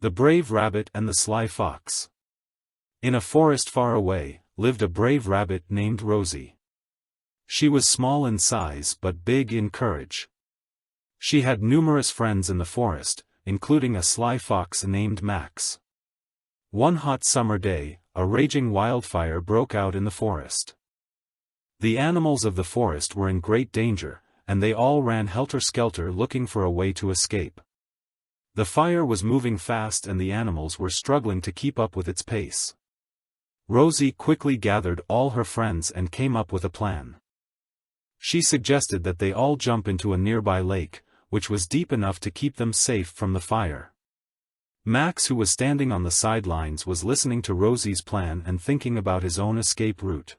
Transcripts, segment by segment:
The Brave Rabbit and the Sly Fox. In a forest far away, lived a brave rabbit named Rosie. She was small in size but big in courage. She had numerous friends in the forest, including a sly fox named Max. One hot summer day, a raging wildfire broke out in the forest. The animals of the forest were in great danger, and they all ran helter-skelter looking for a way to escape. The fire was moving fast and the animals were struggling to keep up with its pace. Rosie quickly gathered all her friends and came up with a plan. She suggested that they all jump into a nearby lake, which was deep enough to keep them safe from the fire. Max, who was standing on the sidelines, was listening to Rosie's plan and thinking about his own escape route.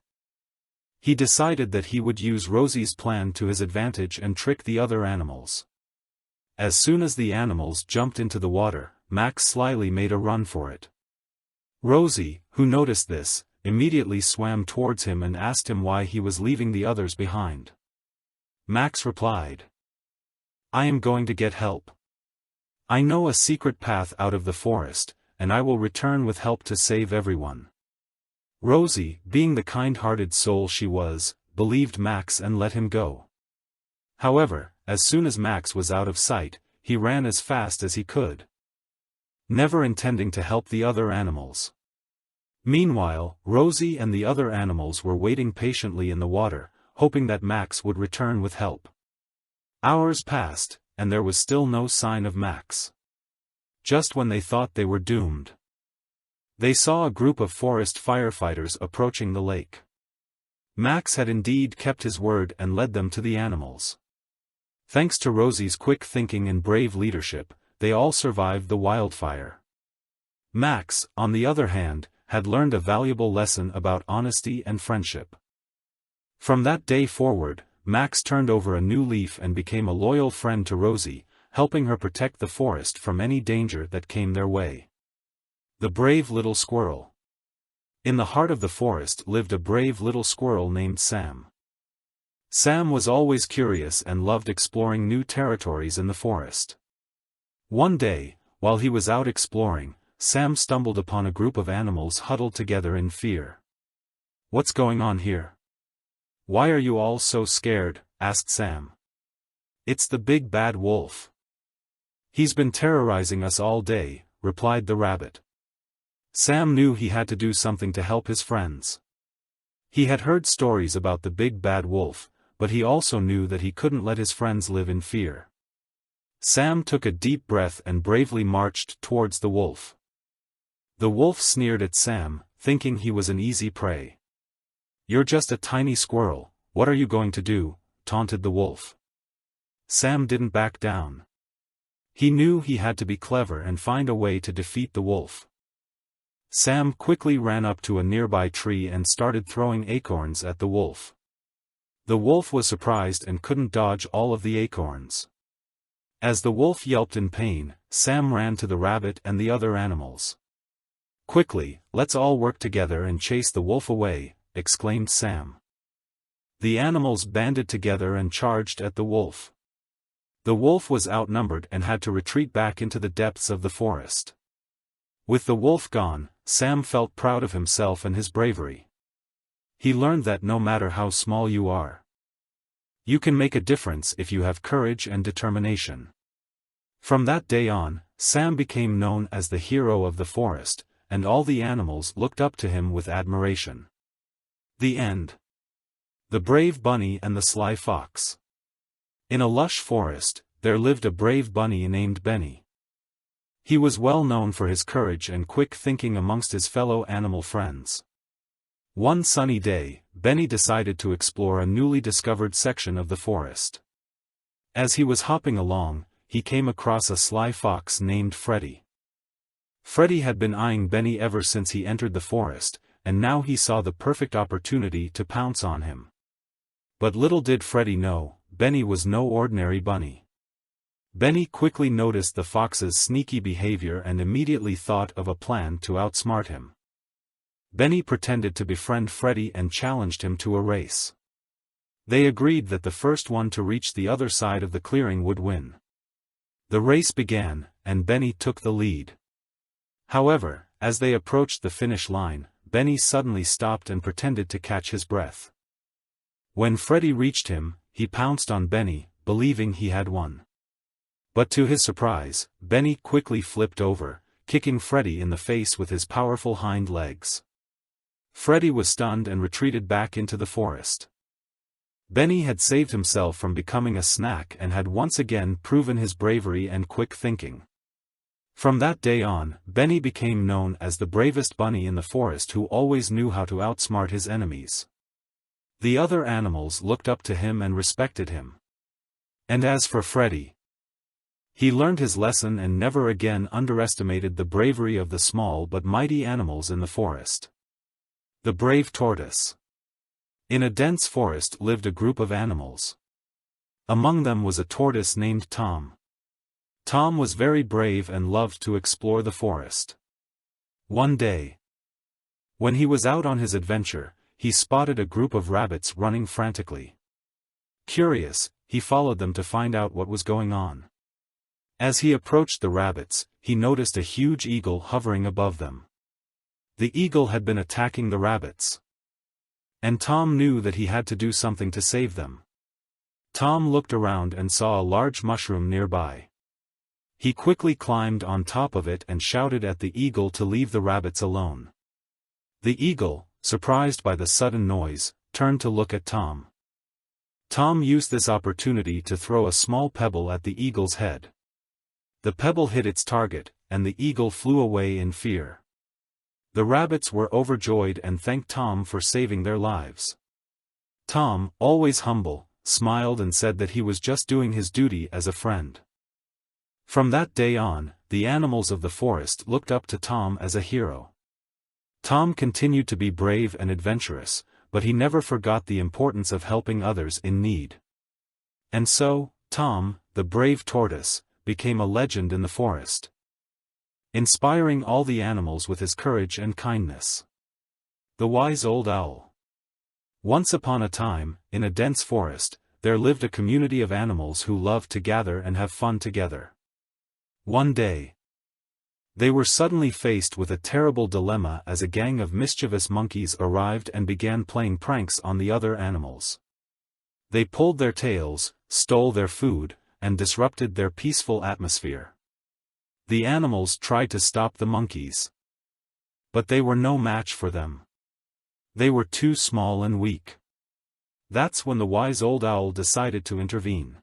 He decided that he would use Rosie's plan to his advantage and trick the other animals. As soon as the animals jumped into the water, Max slyly made a run for it. Rosie, who noticed this, immediately swam towards him and asked him why he was leaving the others behind. Max replied, "I am going to get help. I know a secret path out of the forest, and I will return with help to save everyone." Rosie, being the kind-hearted soul she was, believed Max and let him go. However, as soon as Max was out of sight, he ran as fast as he could, never intending to help the other animals. Meanwhile, Rosie and the other animals were waiting patiently in the water, hoping that Max would return with help. Hours passed, and there was still no sign of Max. Just when they thought they were doomed, they saw a group of forest firefighters approaching the lake. Max had indeed kept his word and led them to the animals. Thanks to Rosie's quick thinking and brave leadership, they all survived the wildfire. Max, on the other hand, had learned a valuable lesson about honesty and friendship. From that day forward, Max turned over a new leaf and became a loyal friend to Rosie, helping her protect the forest from any danger that came their way. The Brave Little Squirrel. In the heart of the forest lived a brave little squirrel named Sam. Sam was always curious and loved exploring new territories in the forest. One day, while he was out exploring, Sam stumbled upon a group of animals huddled together in fear. "What's going on here? Why are you all so scared?" asked Sam. "It's the big bad wolf. He's been terrorizing us all day," replied the rabbit. Sam knew he had to do something to help his friends. He had heard stories about the big bad wolf, but he also knew that he couldn't let his friends live in fear. Sam took a deep breath and bravely marched towards the wolf. The wolf sneered at Sam, thinking he was an easy prey. "You're just a tiny squirrel, what are you going to do?" taunted the wolf. Sam didn't back down. He knew he had to be clever and find a way to defeat the wolf. Sam quickly ran up to a nearby tree and started throwing acorns at the wolf. The wolf was surprised and couldn't dodge all of the acorns. As the wolf yelped in pain, Sam ran to the rabbit and the other animals. "Quickly, let's all work together and chase the wolf away," exclaimed Sam. The animals banded together and charged at the wolf. The wolf was outnumbered and had to retreat back into the depths of the forest. With the wolf gone, Sam felt proud of himself and his bravery. He learned that no matter how small you are, you can make a difference if you have courage and determination. From that day on, Sam became known as the hero of the forest, and all the animals looked up to him with admiration. The end. The Brave Bunny and the Sly Fox. In a lush forest, there lived a brave bunny named Benny. He was well known for his courage and quick thinking amongst his fellow animal friends. One sunny day, Benny decided to explore a newly discovered section of the forest. As he was hopping along, he came across a sly fox named Freddy. Freddy had been eyeing Benny ever since he entered the forest, and now he saw the perfect opportunity to pounce on him. But little did Freddy know, Benny was no ordinary bunny. Benny quickly noticed the fox's sneaky behavior and immediately thought of a plan to outsmart him. Benny pretended to befriend Freddy and challenged him to a race. They agreed that the first one to reach the other side of the clearing would win. The race began, and Benny took the lead. However, as they approached the finish line, Benny suddenly stopped and pretended to catch his breath. When Freddy reached him, he pounced on Benny, believing he had won. But to his surprise, Benny quickly flipped over, kicking Freddy in the face with his powerful hind legs. Freddy was stunned and retreated back into the forest. Benny had saved himself from becoming a snack and had once again proven his bravery and quick thinking. From that day on, Benny became known as the bravest bunny in the forest who always knew how to outsmart his enemies. The other animals looked up to him and respected him. And as for Freddy, he learned his lesson and never again underestimated the bravery of the small but mighty animals in the forest. The Brave Tortoise. In a dense forest lived a group of animals. Among them was a tortoise named Tom. Tom was very brave and loved to explore the forest. One day, when he was out on his adventure, he spotted a group of rabbits running frantically. Curious, he followed them to find out what was going on. As he approached the rabbits, he noticed a huge eagle hovering above them. The eagle had been attacking the rabbits. And Tom knew that he had to do something to save them. Tom looked around and saw a large mushroom nearby. He quickly climbed on top of it and shouted at the eagle to leave the rabbits alone. The eagle, surprised by the sudden noise, turned to look at Tom. Tom used this opportunity to throw a small pebble at the eagle's head. The pebble hit its target, and the eagle flew away in fear. The rabbits were overjoyed and thanked Tom for saving their lives. Tom, always humble, smiled and said that he was just doing his duty as a friend. From that day on, the animals of the forest looked up to Tom as a hero. Tom continued to be brave and adventurous, but he never forgot the importance of helping others in need. And so, Tom, the brave tortoise, became a legend in the forest, inspiring all the animals with his courage and kindness. The Wise Old Owl. Once upon a time, in a dense forest, there lived a community of animals who loved to gather and have fun together. One day, they were suddenly faced with a terrible dilemma as a gang of mischievous monkeys arrived and began playing pranks on the other animals. They pulled their tails, stole their food, and disrupted their peaceful atmosphere. The animals tried to stop the monkeys, but they were no match for them. They were too small and weak. That's when the Wise Old Owl decided to intervene.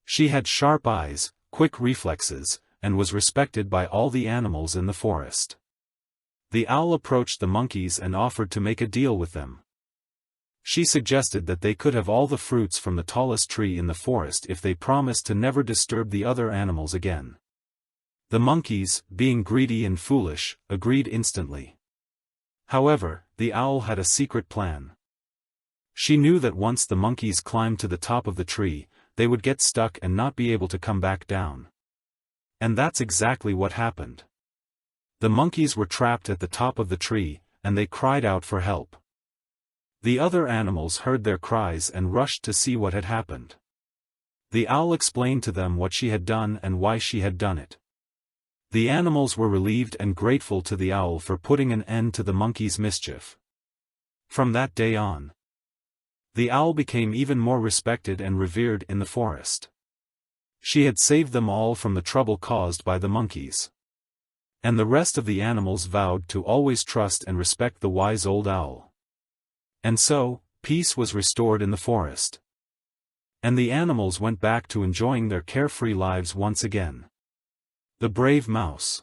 She had sharp eyes, quick reflexes, and was respected by all the animals in the forest. The owl approached the monkeys and offered to make a deal with them. She suggested that they could have all the fruits from the tallest tree in the forest if they promised to never disturb the other animals again. The monkeys, being greedy and foolish, agreed instantly. However, the owl had a secret plan. She knew that once the monkeys climbed to the top of the tree, they would get stuck and not be able to come back down. And that's exactly what happened. The monkeys were trapped at the top of the tree, and they cried out for help. The other animals heard their cries and rushed to see what had happened. The owl explained to them what she had done and why she had done it. The animals were relieved and grateful to the owl for putting an end to the monkeys' mischief. From that day on, the owl became even more respected and revered in the forest. She had saved them all from the trouble caused by the monkeys. And the rest of the animals vowed to always trust and respect the Wise Old Owl. And so, peace was restored in the forest. And the animals went back to enjoying their carefree lives once again. The Brave Mouse.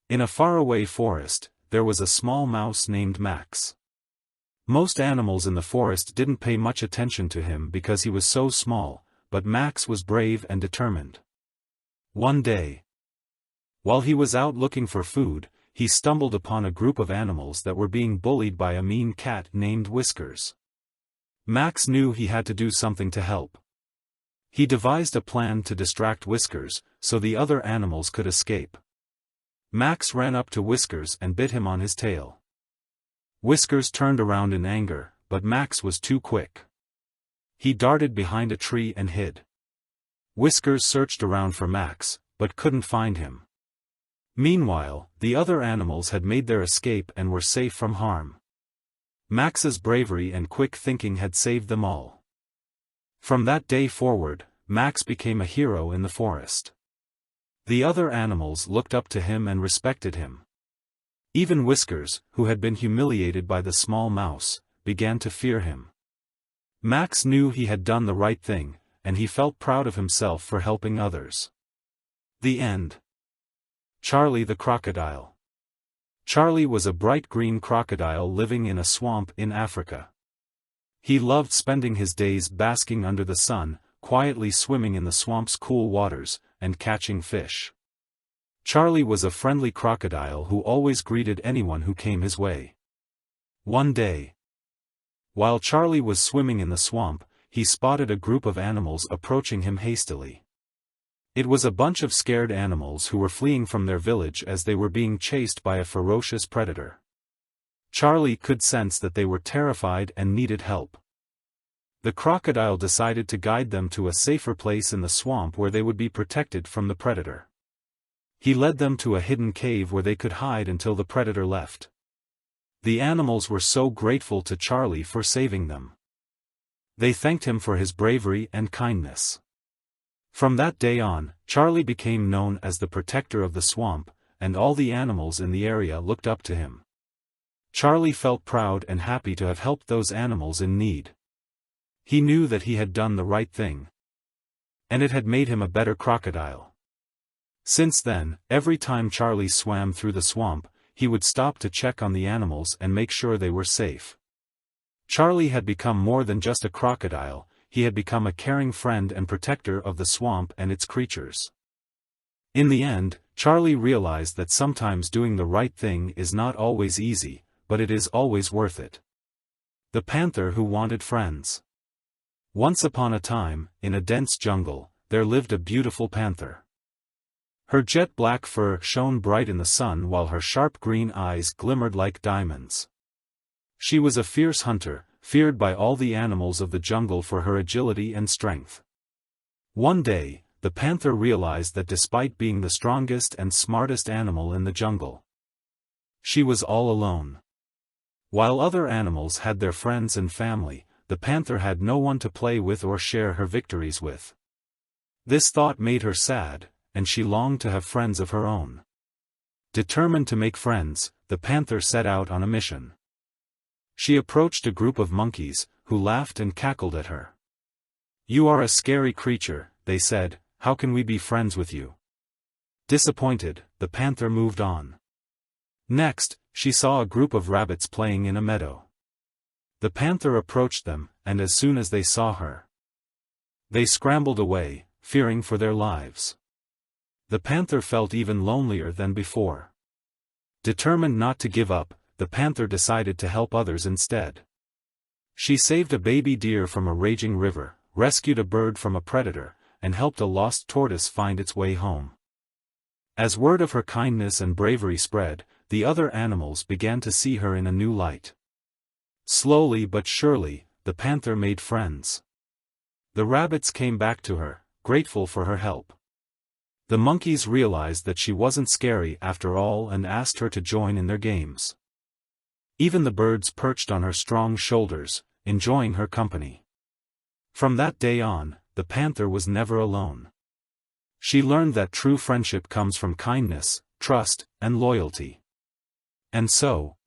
In a faraway forest, there was a small mouse named Max. Most animals in the forest didn't pay much attention to him because he was so small, but Max was brave and determined. One day, while he was out looking for food, he stumbled upon a group of animals that were being bullied by a mean cat named Whiskers. Max knew he had to do something to help. He devised a plan to distract Whiskers, so the other animals could escape. Max ran up to Whiskers and bit him on his tail. Whiskers turned around in anger, but Max was too quick. He darted behind a tree and hid. Whiskers searched around for Max, but couldn't find him. Meanwhile, the other animals had made their escape and were safe from harm. Max's bravery and quick thinking had saved them all. From that day forward, Max became a hero in the forest. The other animals looked up to him and respected him. Even Whiskers, who had been humiliated by the small mouse, began to fear him. Max knew he had done the right thing, and he felt proud of himself for helping others. The end. Charlie the Crocodile. Charlie was a bright green crocodile living in a swamp in Africa. He loved spending his days basking under the sun, quietly swimming in the swamp's cool waters, and catching fish. Charlie was a friendly crocodile who always greeted anyone who came his way. One day, while Charlie was swimming in the swamp, he spotted a group of animals approaching him hastily. It was a bunch of scared animals who were fleeing from their village as they were being chased by a ferocious predator. Charlie could sense that they were terrified and needed help. The crocodile decided to guide them to a safer place in the swamp where they would be protected from the predator. He led them to a hidden cave where they could hide until the predator left. The animals were so grateful to Charlie for saving them. They thanked him for his bravery and kindness. From that day on, Charlie became known as the protector of the swamp, and all the animals in the area looked up to him. Charlie felt proud and happy to have helped those animals in need. He knew that he had done the right thing. And it had made him a better crocodile. Since then, every time Charlie swam through the swamp, he would stop to check on the animals and make sure they were safe. Charlie had become more than just a crocodile. He had become a caring friend and protector of the swamp and its creatures. In the end, Charlie realized that sometimes doing the right thing is not always easy, but it is always worth it. The Panther Who Wanted Friends. Once upon a time, in a dense jungle, there lived a beautiful panther. Her jet-black fur shone bright in the sun while her sharp green eyes glimmered like diamonds. She was a fierce hunter, feared by all the animals of the jungle for her agility and strength. One day, the panther realized that despite being the strongest and smartest animal in the jungle, she was all alone. While other animals had their friends and family, the panther had no one to play with or share her victories with. This thought made her sad, and she longed to have friends of her own. Determined to make friends, the panther set out on a mission. She approached a group of monkeys, who laughed and cackled at her. "You are a scary creature," they said, "how can we be friends with you?" Disappointed, the panther moved on. Next, she saw a group of rabbits playing in a meadow. The panther approached them, and as soon as they saw her, they scrambled away, fearing for their lives. The panther felt even lonelier than before. Determined not to give up, the panther decided to help others instead. She saved a baby deer from a raging river, rescued a bird from a predator, and helped a lost tortoise find its way home. As word of her kindness and bravery spread, the other animals began to see her in a new light. Slowly but surely, the panther made friends. The rabbits came back to her, grateful for her help. The monkeys realized that she wasn't scary after all and asked her to join in their games. Even the birds perched on her strong shoulders, enjoying her company. From that day on, the panther was never alone. She learned that true friendship comes from kindness, trust, and loyalty. And so,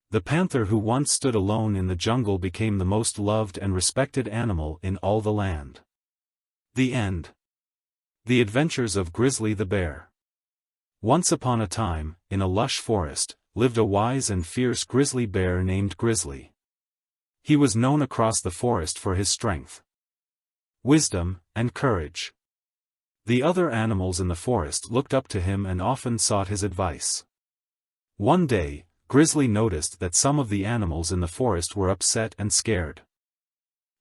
the panther who once stood alone in the jungle became the most loved and respected animal in all the land. The end. The Adventures of Grizzly the Bear. Once upon a time, in a lush forest, lived a wise and fierce grizzly bear named Grizzly. He was known across the forest for his strength, wisdom, and courage. The other animals in the forest looked up to him and often sought his advice. One day, Grizzly noticed that some of the animals in the forest were upset and scared.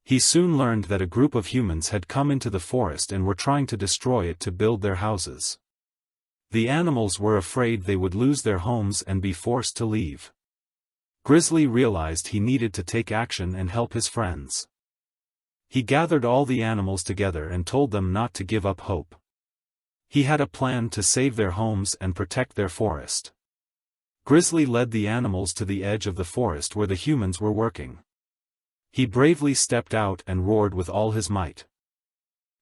He soon learned that a group of humans had come into the forest and were trying to destroy it to build their houses. The animals were afraid they would lose their homes and be forced to leave. Grizzly realized he needed to take action and help his friends. He gathered all the animals together and told them not to give up hope. He had a plan to save their homes and protect their forest. Grizzly led the animals to the edge of the forest where the humans were working. He bravely stepped out and roared with all his might.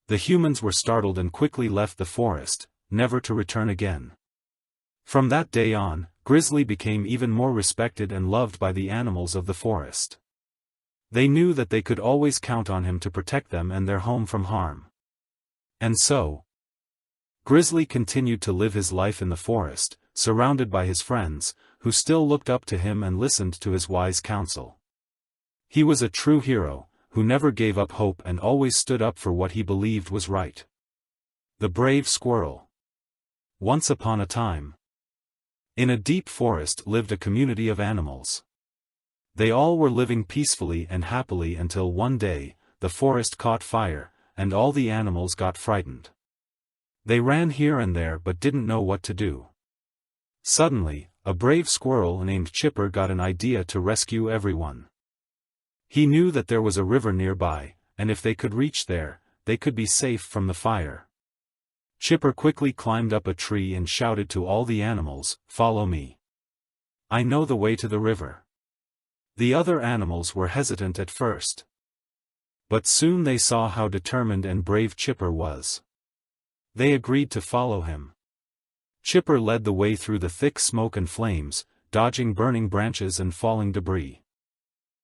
The humans were startled and quickly left the forest, never to return again. From that day on, Grizzly became even more respected and loved by the animals of the forest. They knew that they could always count on him to protect them and their home from harm. And so, Grizzly continued to live his life in the forest, surrounded by his friends, who still looked up to him and listened to his wise counsel. He was a true hero, who never gave up hope and always stood up for what he believed was right. The Brave Squirrel. Once upon a time, in a deep forest lived a community of animals. They all were living peacefully and happily until one day, the forest caught fire, and all the animals got frightened. They ran here and there but didn't know what to do. Suddenly, a brave squirrel named Chipper got an idea to rescue everyone. He knew that there was a river nearby, and if they could reach there, they could be safe from the fire. Chipper quickly climbed up a tree and shouted to all the animals, "Follow me. I know the way to the river." The other animals were hesitant at first. But soon they saw how determined and brave Chipper was. They agreed to follow him. Chipper led the way through the thick smoke and flames, dodging burning branches and falling debris.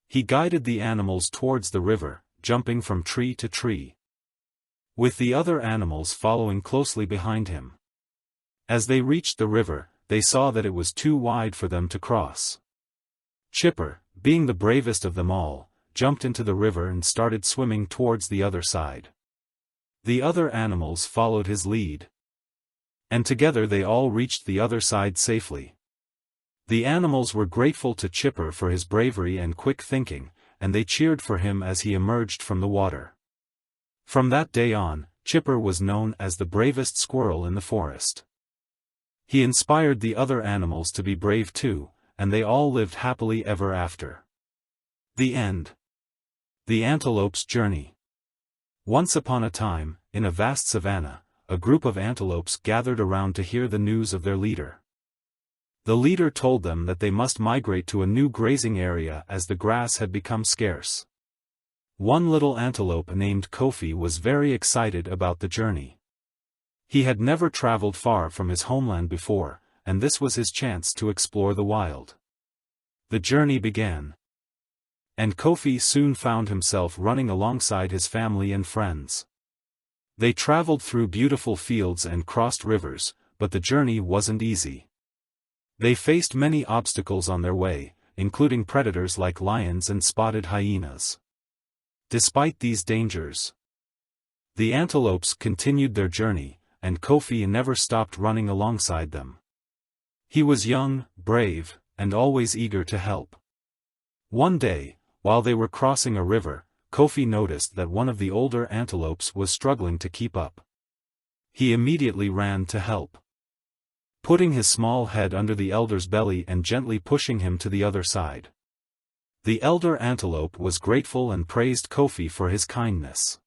He guided the animals towards the river, jumping from tree to tree, with the other animals following closely behind him. As they reached the river, they saw that it was too wide for them to cross. Chipper, being the bravest of them all, jumped into the river and started swimming towards the other side. The other animals followed his lead. And together they all reached the other side safely. The animals were grateful to Chipper for his bravery and quick thinking, and they cheered for him as he emerged from the water. From that day on, Chipper was known as the bravest squirrel in the forest. He inspired the other animals to be brave too, and they all lived happily ever after. The end. The Antelope's Journey. Once upon a time, in a vast savanna, a group of antelopes gathered around to hear the news of their leader. The leader told them that they must migrate to a new grazing area as the grass had become scarce. One little antelope named Kofi was very excited about the journey. He had never traveled far from his homeland before, and this was his chance to explore the wild. The journey began. And Kofi soon found himself running alongside his family and friends. They traveled through beautiful fields and crossed rivers, but the journey wasn't easy. They faced many obstacles on their way, including predators like lions and spotted hyenas. Despite these dangers, the antelopes continued their journey, and Kofi never stopped running alongside them. He was young, brave, and always eager to help. One day, while they were crossing a river, Kofi noticed that one of the older antelopes was struggling to keep up. He immediately ran to help, putting his small head under the elder's belly and gently pushing him to the other side. The elder antelope was grateful and praised Kofi for his kindness.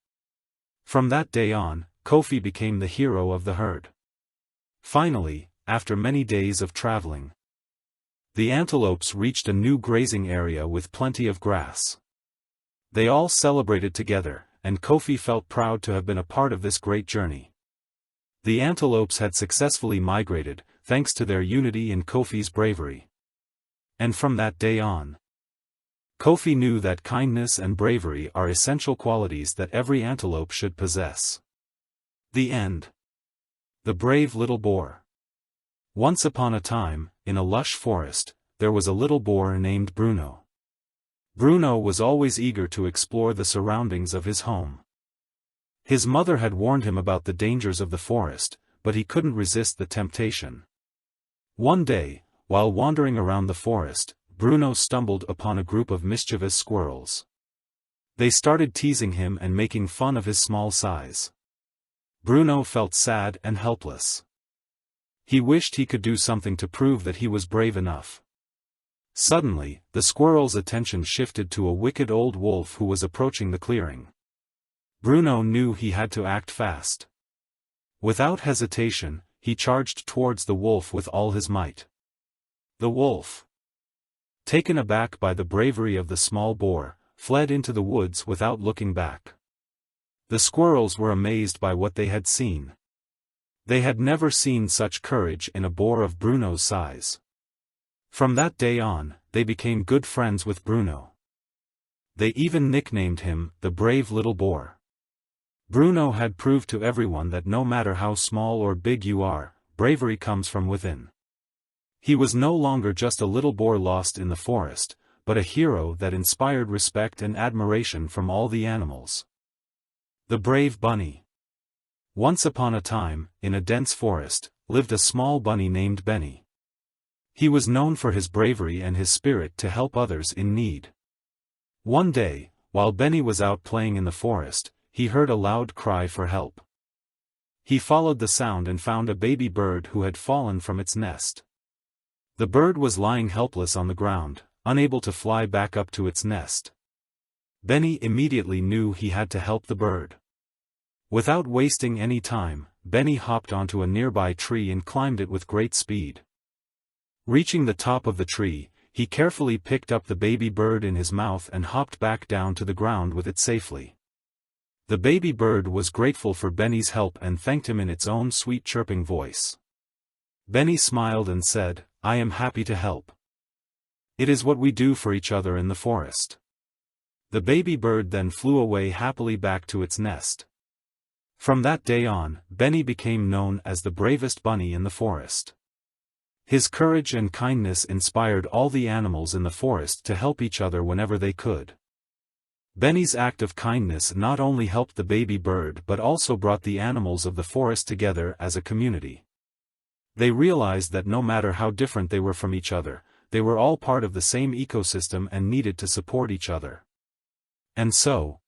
From that day on, Kofi became the hero of the herd. Finally, after many days of traveling, the antelopes reached a new grazing area with plenty of grass. They all celebrated together, and Kofi felt proud to have been a part of this great journey. The antelopes had successfully migrated, thanks to their unity and Kofi's bravery. And from that day on, Kofi knew that kindness and bravery are essential qualities that every antelope should possess. The end. The Brave Little Boar. Once upon a time, in a lush forest, there was a little boar named Bruno. Bruno was always eager to explore the surroundings of his home. His mother had warned him about the dangers of the forest, but he couldn't resist the temptation. One day, while wandering around the forest, Bruno stumbled upon a group of mischievous squirrels. They started teasing him and making fun of his small size. Bruno felt sad and helpless. He wished he could do something to prove that he was brave enough. Suddenly, the squirrel's attention shifted to a wicked old wolf who was approaching the clearing. Bruno knew he had to act fast. Without hesitation, he charged towards the wolf with all his might. The wolf, taken aback by the bravery of the small boar, fled into the woods without looking back. The squirrels were amazed by what they had seen. They had never seen such courage in a boar of Bruno's size. From that day on, they became good friends with Bruno. They even nicknamed him the brave little boar. Bruno had proved to everyone that no matter how small or big you are, bravery comes from within. He was no longer just a little boar lost in the forest, but a hero that inspired respect and admiration from all the animals. The brave bunny. Once upon a time, in a dense forest, lived a small bunny named Benny. He was known for his bravery and his spirit to help others in need. One day, while Benny was out playing in the forest, he heard a loud cry for help. He followed the sound and found a baby bird who had fallen from its nest. The bird was lying helpless on the ground, unable to fly back up to its nest. Benny immediately knew he had to help the bird. Without wasting any time, Benny hopped onto a nearby tree and climbed it with great speed. Reaching the top of the tree, he carefully picked up the baby bird in his mouth and hopped back down to the ground with it safely. The baby bird was grateful for Benny's help and thanked him in its own sweet chirping voice. Benny smiled and said, "I am happy to help. It is what we do for each other in the forest." The baby bird then flew away happily back to its nest. From that day on, Benny became known as the bravest bunny in the forest. His courage and kindness inspired all the animals in the forest to help each other whenever they could. Benny's act of kindness not only helped the baby bird but also brought the animals of the forest together as a community. They realized that no matter how different they were from each other, they were all part of the same ecosystem and needed to support each other. And so,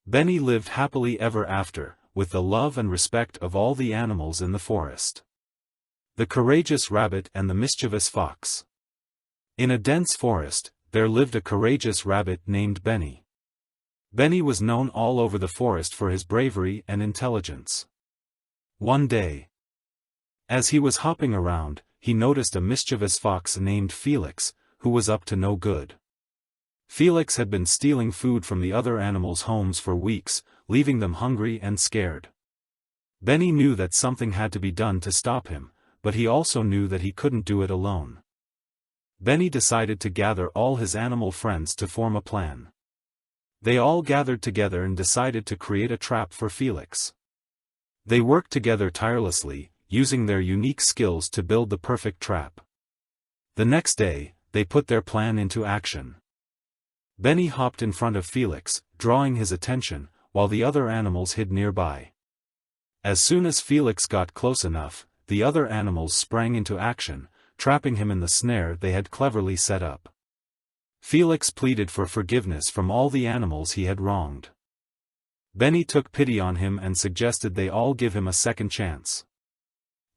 Benny lived happily ever after, with the love and respect of all the animals in the forest. The courageous rabbit and the mischievous fox. In a dense forest, there lived a courageous rabbit named Benny. Benny was known all over the forest for his bravery and intelligence. One day, as he was hopping around, he noticed a mischievous fox named Felix, who was up to no good. Felix had been stealing food from the other animals' homes for weeks, leaving them hungry and scared. Benny knew that something had to be done to stop him, but he also knew that he couldn't do it alone. Benny decided to gather all his animal friends to form a plan. They all gathered together and decided to create a trap for Felix. They worked together tirelessly, using their unique skills to build the perfect trap. The next day, they put their plan into action. Benny hopped in front of Felix, drawing his attention, while the other animals hid nearby. As soon as Felix got close enough, the other animals sprang into action, trapping him in the snare they had cleverly set up. Felix pleaded for forgiveness from all the animals he had wronged. Benny took pity on him and suggested they all give him a second chance.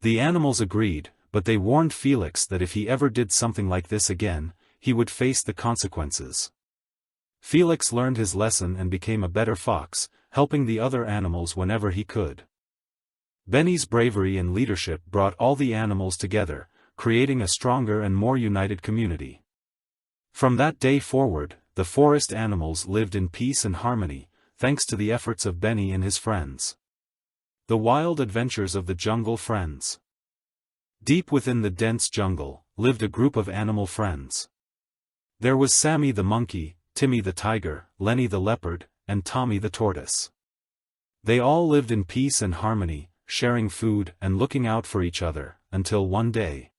The animals agreed, but they warned Felix that if he ever did something like this again, he would face the consequences. Felix learned his lesson and became a better fox, helping the other animals whenever he could. Benny's bravery and leadership brought all the animals together, creating a stronger and more united community. From that day forward, the forest animals lived in peace and harmony, thanks to the efforts of Benny and his friends. The wild adventures of the jungle friends. Deep within the dense jungle, lived a group of animal friends. There was Sammy the monkey, Timmy the tiger, Lenny the leopard, and Tommy the tortoise. They all lived in peace and harmony, sharing food and looking out for each other, until one day,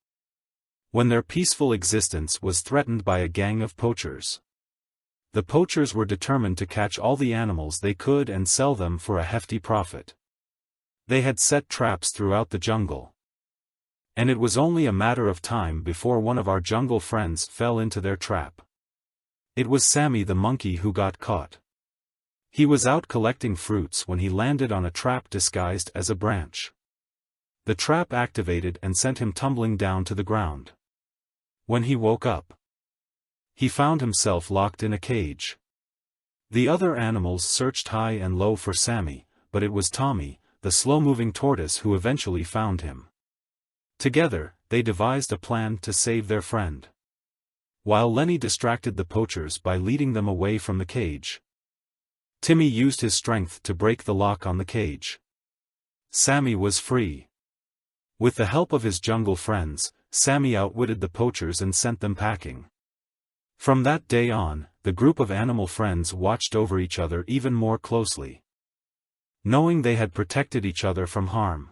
when their peaceful existence was threatened by a gang of poachers. The poachers were determined to catch all the animals they could and sell them for a hefty profit. They had set traps throughout the jungle. And it was only a matter of time before one of our jungle friends fell into their trap. It was Sammy the monkey who got caught. He was out collecting fruits when he landed on a trap disguised as a branch. The trap activated and sent him tumbling down to the ground. When he woke up, he found himself locked in a cage. The other animals searched high and low for Sammy, but it was Tommy, the slow-moving tortoise who eventually found him. Together, they devised a plan to save their friend. While Lenny distracted the poachers by leading them away from the cage, Timmy used his strength to break the lock on the cage. Sammy was free. With the help of his jungle friends, Sammy outwitted the poachers and sent them packing. From that day on, the group of animal friends watched over each other even more closely, knowing they had protected each other from harm.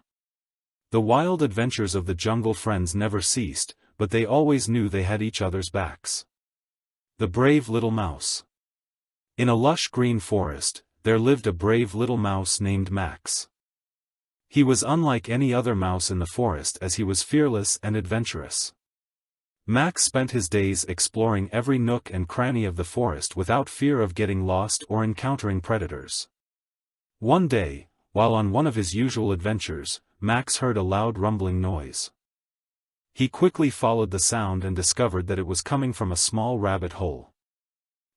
The wild adventures of the jungle friends never ceased, but they always knew they had each other's backs. The brave little mouse. In a lush green forest, there lived a brave little mouse named Max. He was unlike any other mouse in the forest as he was fearless and adventurous. Max spent his days exploring every nook and cranny of the forest without fear of getting lost or encountering predators. One day, while on one of his usual adventures, Max heard a loud rumbling noise. He quickly followed the sound and discovered that it was coming from a small rabbit hole.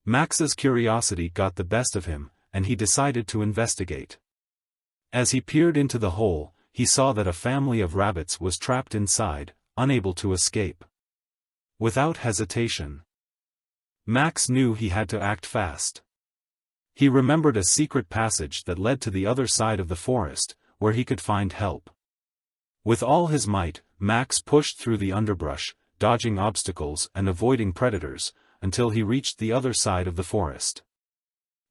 Max's curiosity got the best of him, and he decided to investigate. As he peered into the hole, he saw that a family of rabbits was trapped inside, unable to escape. Without hesitation, Max knew he had to act fast. He remembered a secret passage that led to the other side of the forest, where he could find help. With all his might, Max pushed through the underbrush, dodging obstacles and avoiding predators, until he reached the other side of the forest.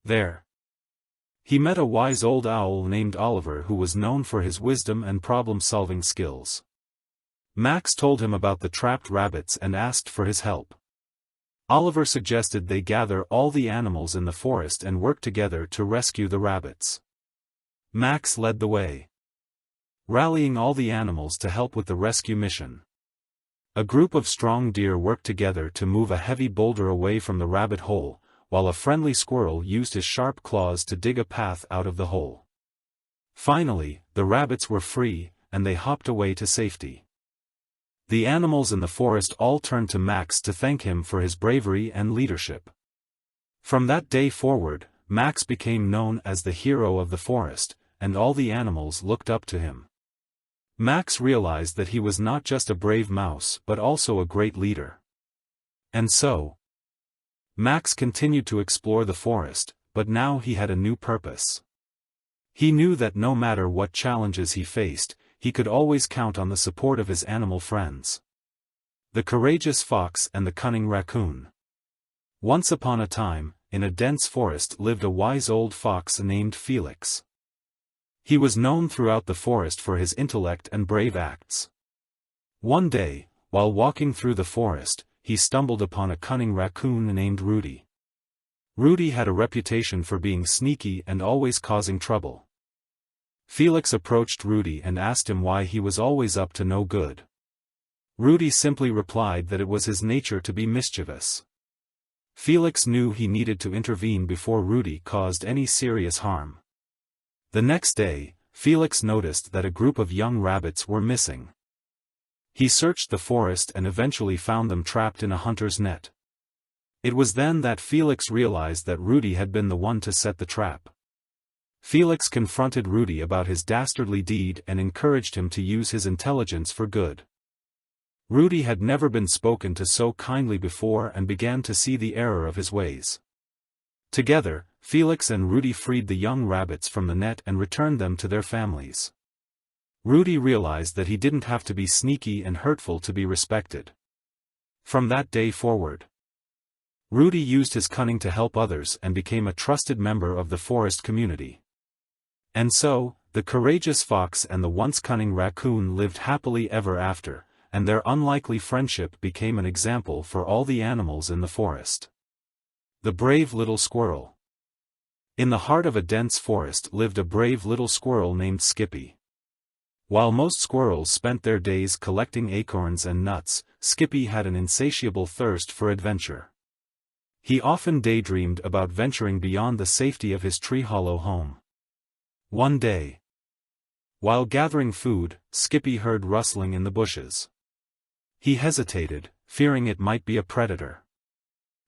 There, he met a wise old owl named Oliver who was known for his wisdom and problem-solving skills. Max told him about the trapped rabbits and asked for his help. Oliver suggested they gather all the animals in the forest and work together to rescue the rabbits. Max led the way, rallying all the animals to help with the rescue mission. A group of strong deer worked together to move a heavy boulder away from the rabbit hole, while a friendly squirrel used his sharp claws to dig a path out of the hole. Finally, the rabbits were free, and they hopped away to safety. The animals in the forest all turned to Max to thank him for his bravery and leadership. From that day forward, Max became known as the hero of the forest, and all the animals looked up to him. Max realized that he was not just a brave mouse but also a great leader. And so, Max continued to explore the forest, but now he had a new purpose. He knew that no matter what challenges he faced, he could always count on the support of his animal friends. The courageous fox and the cunning raccoon. Once upon a time, in a dense forest lived a wise old fox named Felix. He was known throughout the forest for his intellect and brave acts. One day, while walking through the forest, he stumbled upon a cunning raccoon named Rudy. Rudy had a reputation for being sneaky and always causing trouble. Felix approached Rudy and asked him why he was always up to no good. Rudy simply replied that it was his nature to be mischievous. Felix knew he needed to intervene before Rudy caused any serious harm. The next day, Felix noticed that a group of young rabbits were missing. He searched the forest and eventually found them trapped in a hunter's net. It was then that Felix realized that Rudy had been the one to set the trap. Felix confronted Rudy about his dastardly deed and encouraged him to use his intelligence for good. Rudy had never been spoken to so kindly before and began to see the error of his ways. Together, Felix and Rudy freed the young rabbits from the net and returned them to their families. Rudy realized that he didn't have to be sneaky and hurtful to be respected. From that day forward, Rudy used his cunning to help others and became a trusted member of the forest community. And so, the courageous fox and the once cunning raccoon lived happily ever after, and their unlikely friendship became an example for all the animals in the forest. The brave little squirrel. In the heart of a dense forest lived a brave little squirrel named Skippy. While most squirrels spent their days collecting acorns and nuts, Skippy had an insatiable thirst for adventure. He often daydreamed about venturing beyond the safety of his tree hollow home. One day, while gathering food, Skippy heard rustling in the bushes. He hesitated, fearing it might be a predator.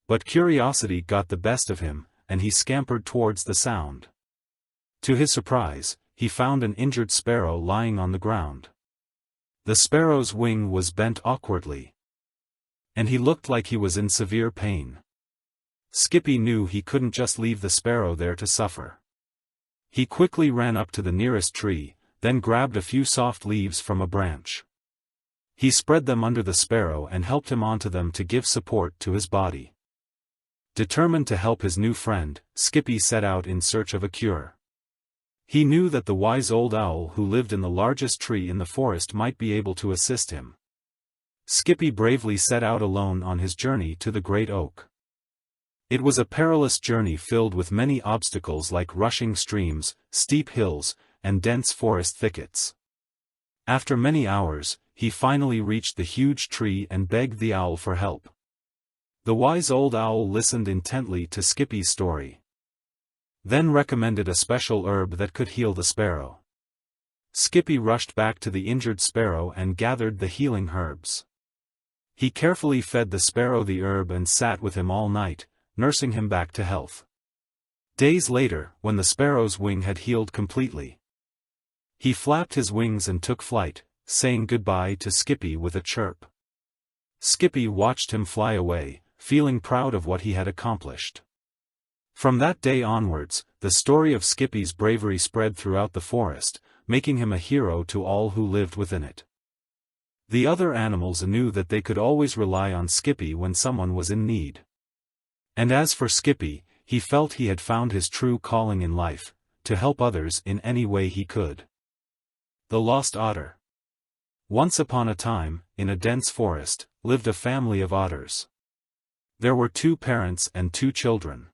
But curiosity got the best of him, and he scampered towards the sound. To his surprise, he found an injured sparrow lying on the ground. The sparrow's wing was bent awkwardly, and he looked like he was in severe pain. Skippy knew he couldn't just leave the sparrow there to suffer. He quickly ran up to the nearest tree, then grabbed a few soft leaves from a branch. He spread them under the sparrow and helped him onto them to give support to his body. Determined to help his new friend, Skippy set out in search of a cure. He knew that the wise old owl who lived in the largest tree in the forest might be able to assist him. Skippy bravely set out alone on his journey to the great oak. It was a perilous journey filled with many obstacles like rushing streams, steep hills, and dense forest thickets. After many hours, he finally reached the huge tree and begged the owl for help. The wise old owl listened intently to Skippy's story, then recommended a special herb that could heal the sparrow. Skippy rushed back to the injured sparrow and gathered the healing herbs. He carefully fed the sparrow the herb and sat with him all night, nursing him back to health. Days later, when the sparrow's wing had healed completely, he flapped his wings and took flight, saying goodbye to Skippy with a chirp. Skippy watched him fly away, feeling proud of what he had accomplished. From that day onwards, the story of Skippy's bravery spread throughout the forest, making him a hero to all who lived within it. The other animals knew that they could always rely on Skippy when someone was in need. And as for Skippy, he felt he had found his true calling in life, to help others in any way he could. The Lost Otter. Once upon a time, in a dense forest, lived a family of otters. There were 2 parents and 2 children.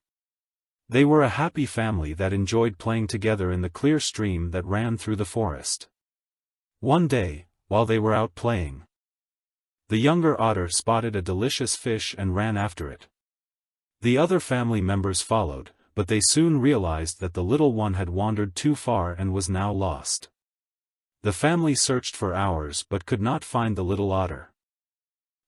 They were a happy family that enjoyed playing together in the clear stream that ran through the forest. One day, while they were out playing, the younger otter spotted a delicious fish and ran after it. The other family members followed, but they soon realized that the little one had wandered too far and was now lost. The family searched for hours but could not find the little otter.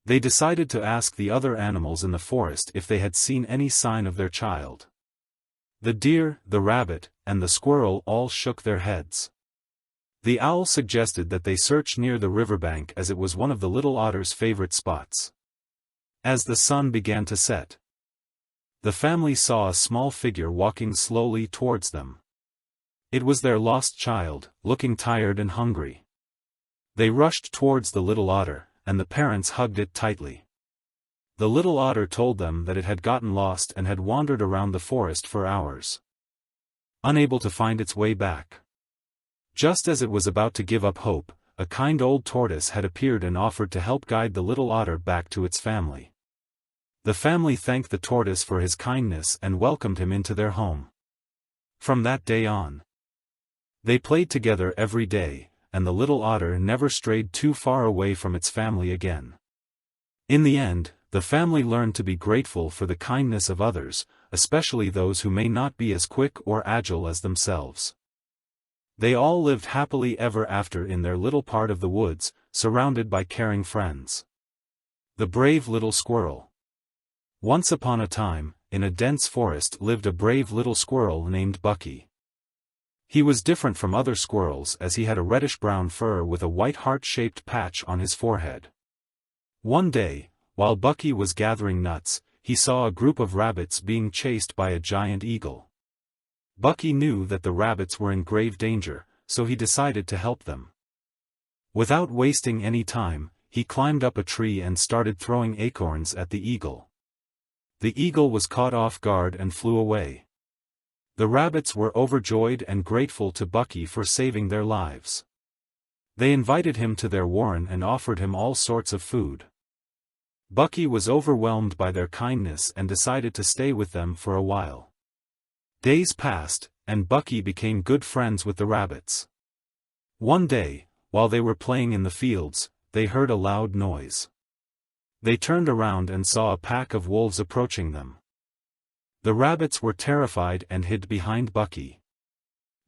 They decided to ask the other animals in the forest if they had seen any sign of their child. The deer, the rabbit, and the squirrel all shook their heads. The owl suggested that they search near the riverbank as it was one of the little otter's favorite spots. As the sun began to set, the family saw a small figure walking slowly towards them. It was their lost child, looking tired and hungry. They rushed towards the little otter, and the parents hugged it tightly. The little otter told them that it had gotten lost and had wandered around the forest for hours, unable to find its way back. Just as it was about to give up hope, a kind old tortoise had appeared and offered to help guide the little otter back to its family. The family thanked the tortoise for his kindness and welcomed him into their home. From that day on, they played together every day, and the little otter never strayed too far away from its family again. In the end, the family learned to be grateful for the kindness of others, especially those who may not be as quick or agile as themselves. They all lived happily ever after in their little part of the woods, surrounded by caring friends. The brave little squirrel. Once upon a time, in a dense forest lived a brave little squirrel named Bucky. He was different from other squirrels as he had a reddish-brown fur with a white heart-shaped patch on his forehead. One day, while Bucky was gathering nuts, he saw a group of rabbits being chased by a giant eagle. Bucky knew that the rabbits were in grave danger, so he decided to help them. Without wasting any time, he climbed up a tree and started throwing acorns at the eagle. The eagle was caught off guard and flew away. The rabbits were overjoyed and grateful to Bucky for saving their lives. They invited him to their warren and offered him all sorts of food. Bucky was overwhelmed by their kindness and decided to stay with them for a while. Days passed, and Bucky became good friends with the rabbits. One day, while they were playing in the fields, they heard a loud noise. They turned around and saw a pack of wolves approaching them. The rabbits were terrified and hid behind Bucky.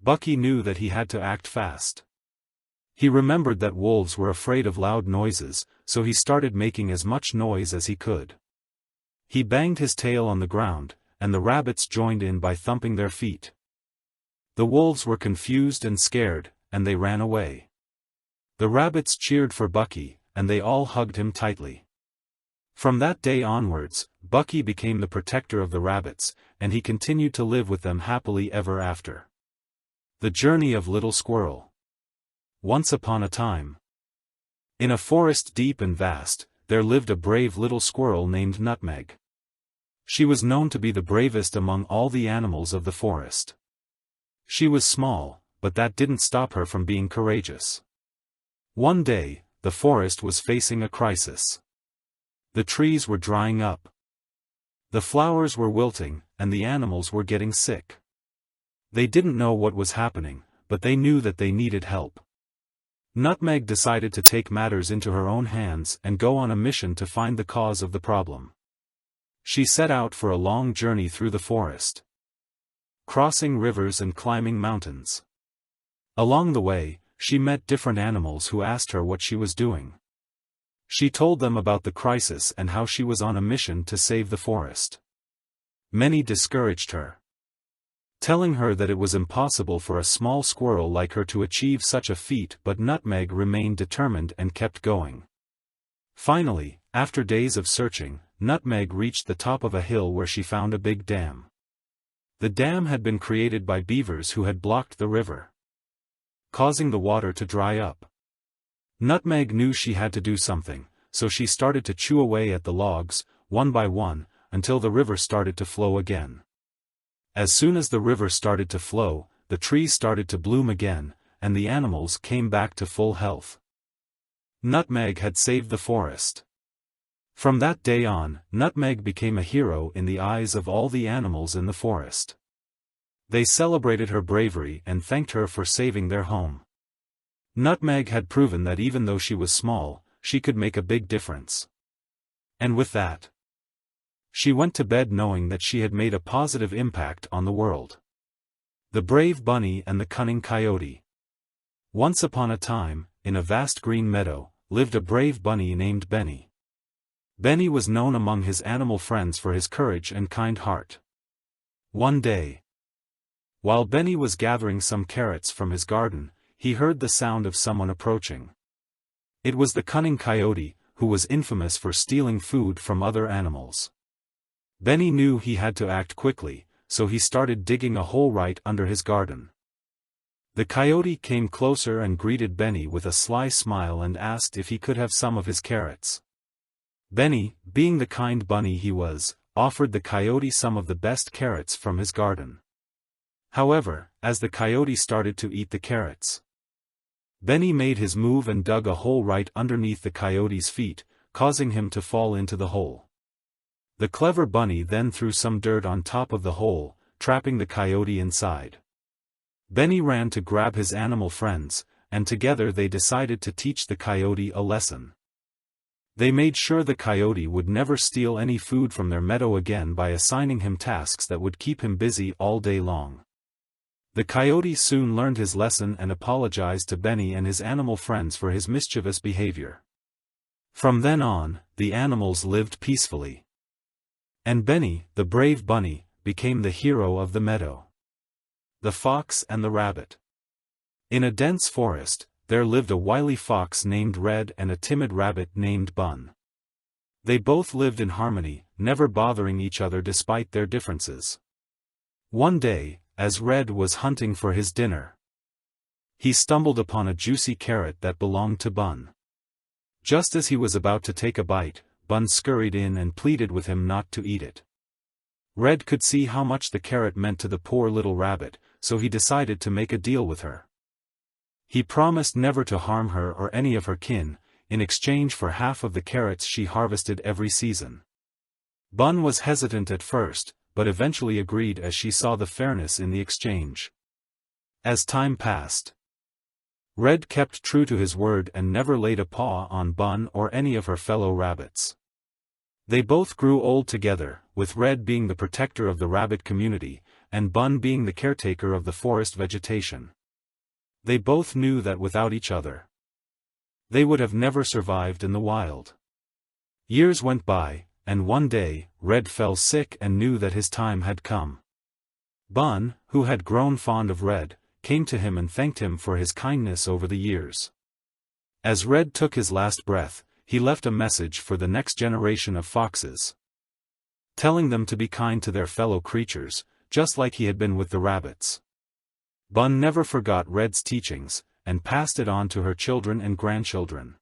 Bucky knew that he had to act fast. He remembered that wolves were afraid of loud noises, so he started making as much noise as he could. He banged his tail on the ground, and the rabbits joined in by thumping their feet. The wolves were confused and scared, and they ran away. The rabbits cheered for Bucky, and they all hugged him tightly. From that day onwards, Bucky became the protector of the rabbits, and he continued to live with them happily ever after. The Journey of Little Squirrel. Once upon a time, in a forest deep and vast, there lived a brave little squirrel named Nutmeg. She was known to be the bravest among all the animals of the forest. She was small, but that didn't stop her from being courageous. One day, the forest was facing a crisis. The trees were drying up. The flowers were wilting, and the animals were getting sick. They didn't know what was happening, but they knew that they needed help. Nutmeg decided to take matters into her own hands and go on a mission to find the cause of the problem. She set out for a long journey through the forest, crossing rivers and climbing mountains. Along the way, she met different animals who asked her what she was doing. She told them about the crisis and how she was on a mission to save the forest. Many discouraged her, telling her that it was impossible for a small squirrel like her to achieve such a feat, but Nutmeg remained determined and kept going. Finally, after days of searching, Nutmeg reached the top of a hill where she found a big dam. The dam had been created by beavers who had blocked the river, causing the water to dry up. Nutmeg knew she had to do something, so she started to chew away at the logs, one by one, until the river started to flow again. As soon as the river started to flow, the trees started to bloom again, and the animals came back to full health. Nutmeg had saved the forest. From that day on, Nutmeg became a hero in the eyes of all the animals in the forest. They celebrated her bravery and thanked her for saving their home. Nutmeg had proven that even though she was small, she could make a big difference. And with that, she went to bed knowing that she had made a positive impact on the world. The Brave Bunny and the Cunning Coyote. Once upon a time, in a vast green meadow, lived a brave bunny named Benny. Benny was known among his animal friends for his courage and kind heart. One day, while Benny was gathering some carrots from his garden, he heard the sound of someone approaching. It was the cunning coyote, who was infamous for stealing food from other animals. Benny knew he had to act quickly, so he started digging a hole right under his garden. The coyote came closer and greeted Benny with a sly smile and asked if he could have some of his carrots. Benny, being the kind bunny he was, offered the coyote some of the best carrots from his garden. However, as the coyote started to eat the carrots, Benny made his move and dug a hole right underneath the coyote's feet, causing him to fall into the hole. The clever bunny then threw some dirt on top of the hole, trapping the coyote inside. Benny ran to grab his animal friends, and together they decided to teach the coyote a lesson. They made sure the coyote would never steal any food from their meadow again by assigning him tasks that would keep him busy all day long. The coyote soon learned his lesson and apologized to Benny and his animal friends for his mischievous behavior. From then on, the animals lived peacefully. And Benny, the brave bunny, became the hero of the meadow. The Fox and the Rabbit. In a dense forest, there lived a wily fox named Red and a timid rabbit named Bun. They both lived in harmony, never bothering each other despite their differences. One day, as Red was hunting for his dinner, he stumbled upon a juicy carrot that belonged to Bun. Just as he was about to take a bite, Bun scurried in and pleaded with him not to eat it. Red could see how much the carrot meant to the poor little rabbit, so he decided to make a deal with her. He promised never to harm her or any of her kin, in exchange for half of the carrots she harvested every season. Bun was hesitant at first, but eventually agreed as she saw the fairness in the exchange. As time passed, Red kept true to his word and never laid a paw on Bun or any of her fellow rabbits. They both grew old together, with Red being the protector of the rabbit community, and Bun being the caretaker of the forest vegetation. They both knew that without each other, they would have never survived in the wild. Years went by, and one day, Red fell sick and knew that his time had come. Bun, who had grown fond of Red, came to him and thanked him for his kindness over the years. As Red took his last breath, he left a message for the next generation of foxes, telling them to be kind to their fellow creatures, just like he had been with the rabbits. Bun never forgot Red's teachings, and passed it on to her children and grandchildren.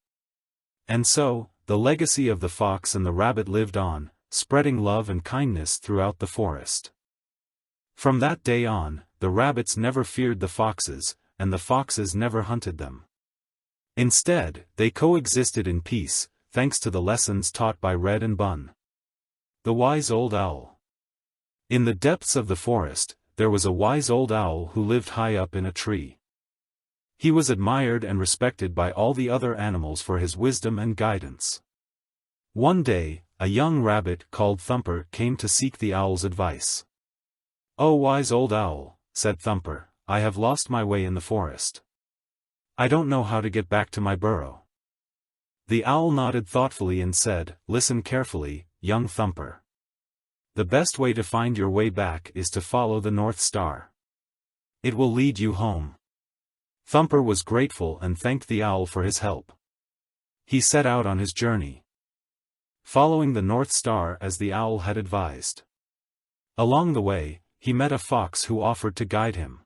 And so, the legacy of the fox and the rabbit lived on, spreading love and kindness throughout the forest. From that day on, the rabbits never feared the foxes, and the foxes never hunted them. Instead, they coexisted in peace, thanks to the lessons taught by Red and Bun. The Wise Old Owl. In the depths of the forest, there was a wise old owl who lived high up in a tree. He was admired and respected by all the other animals for his wisdom and guidance. One day, a young rabbit called Thumper came to seek the owl's advice. "Oh, wise old owl," said Thumper, "I have lost my way in the forest. I don't know how to get back to my burrow." The owl nodded thoughtfully and said, "Listen carefully, young Thumper. The best way to find your way back is to follow the North Star. It will lead you home." Thumper was grateful and thanked the owl for his help. He set out on his journey, following the North Star as the owl had advised. Along the way, he met a fox who offered to guide him.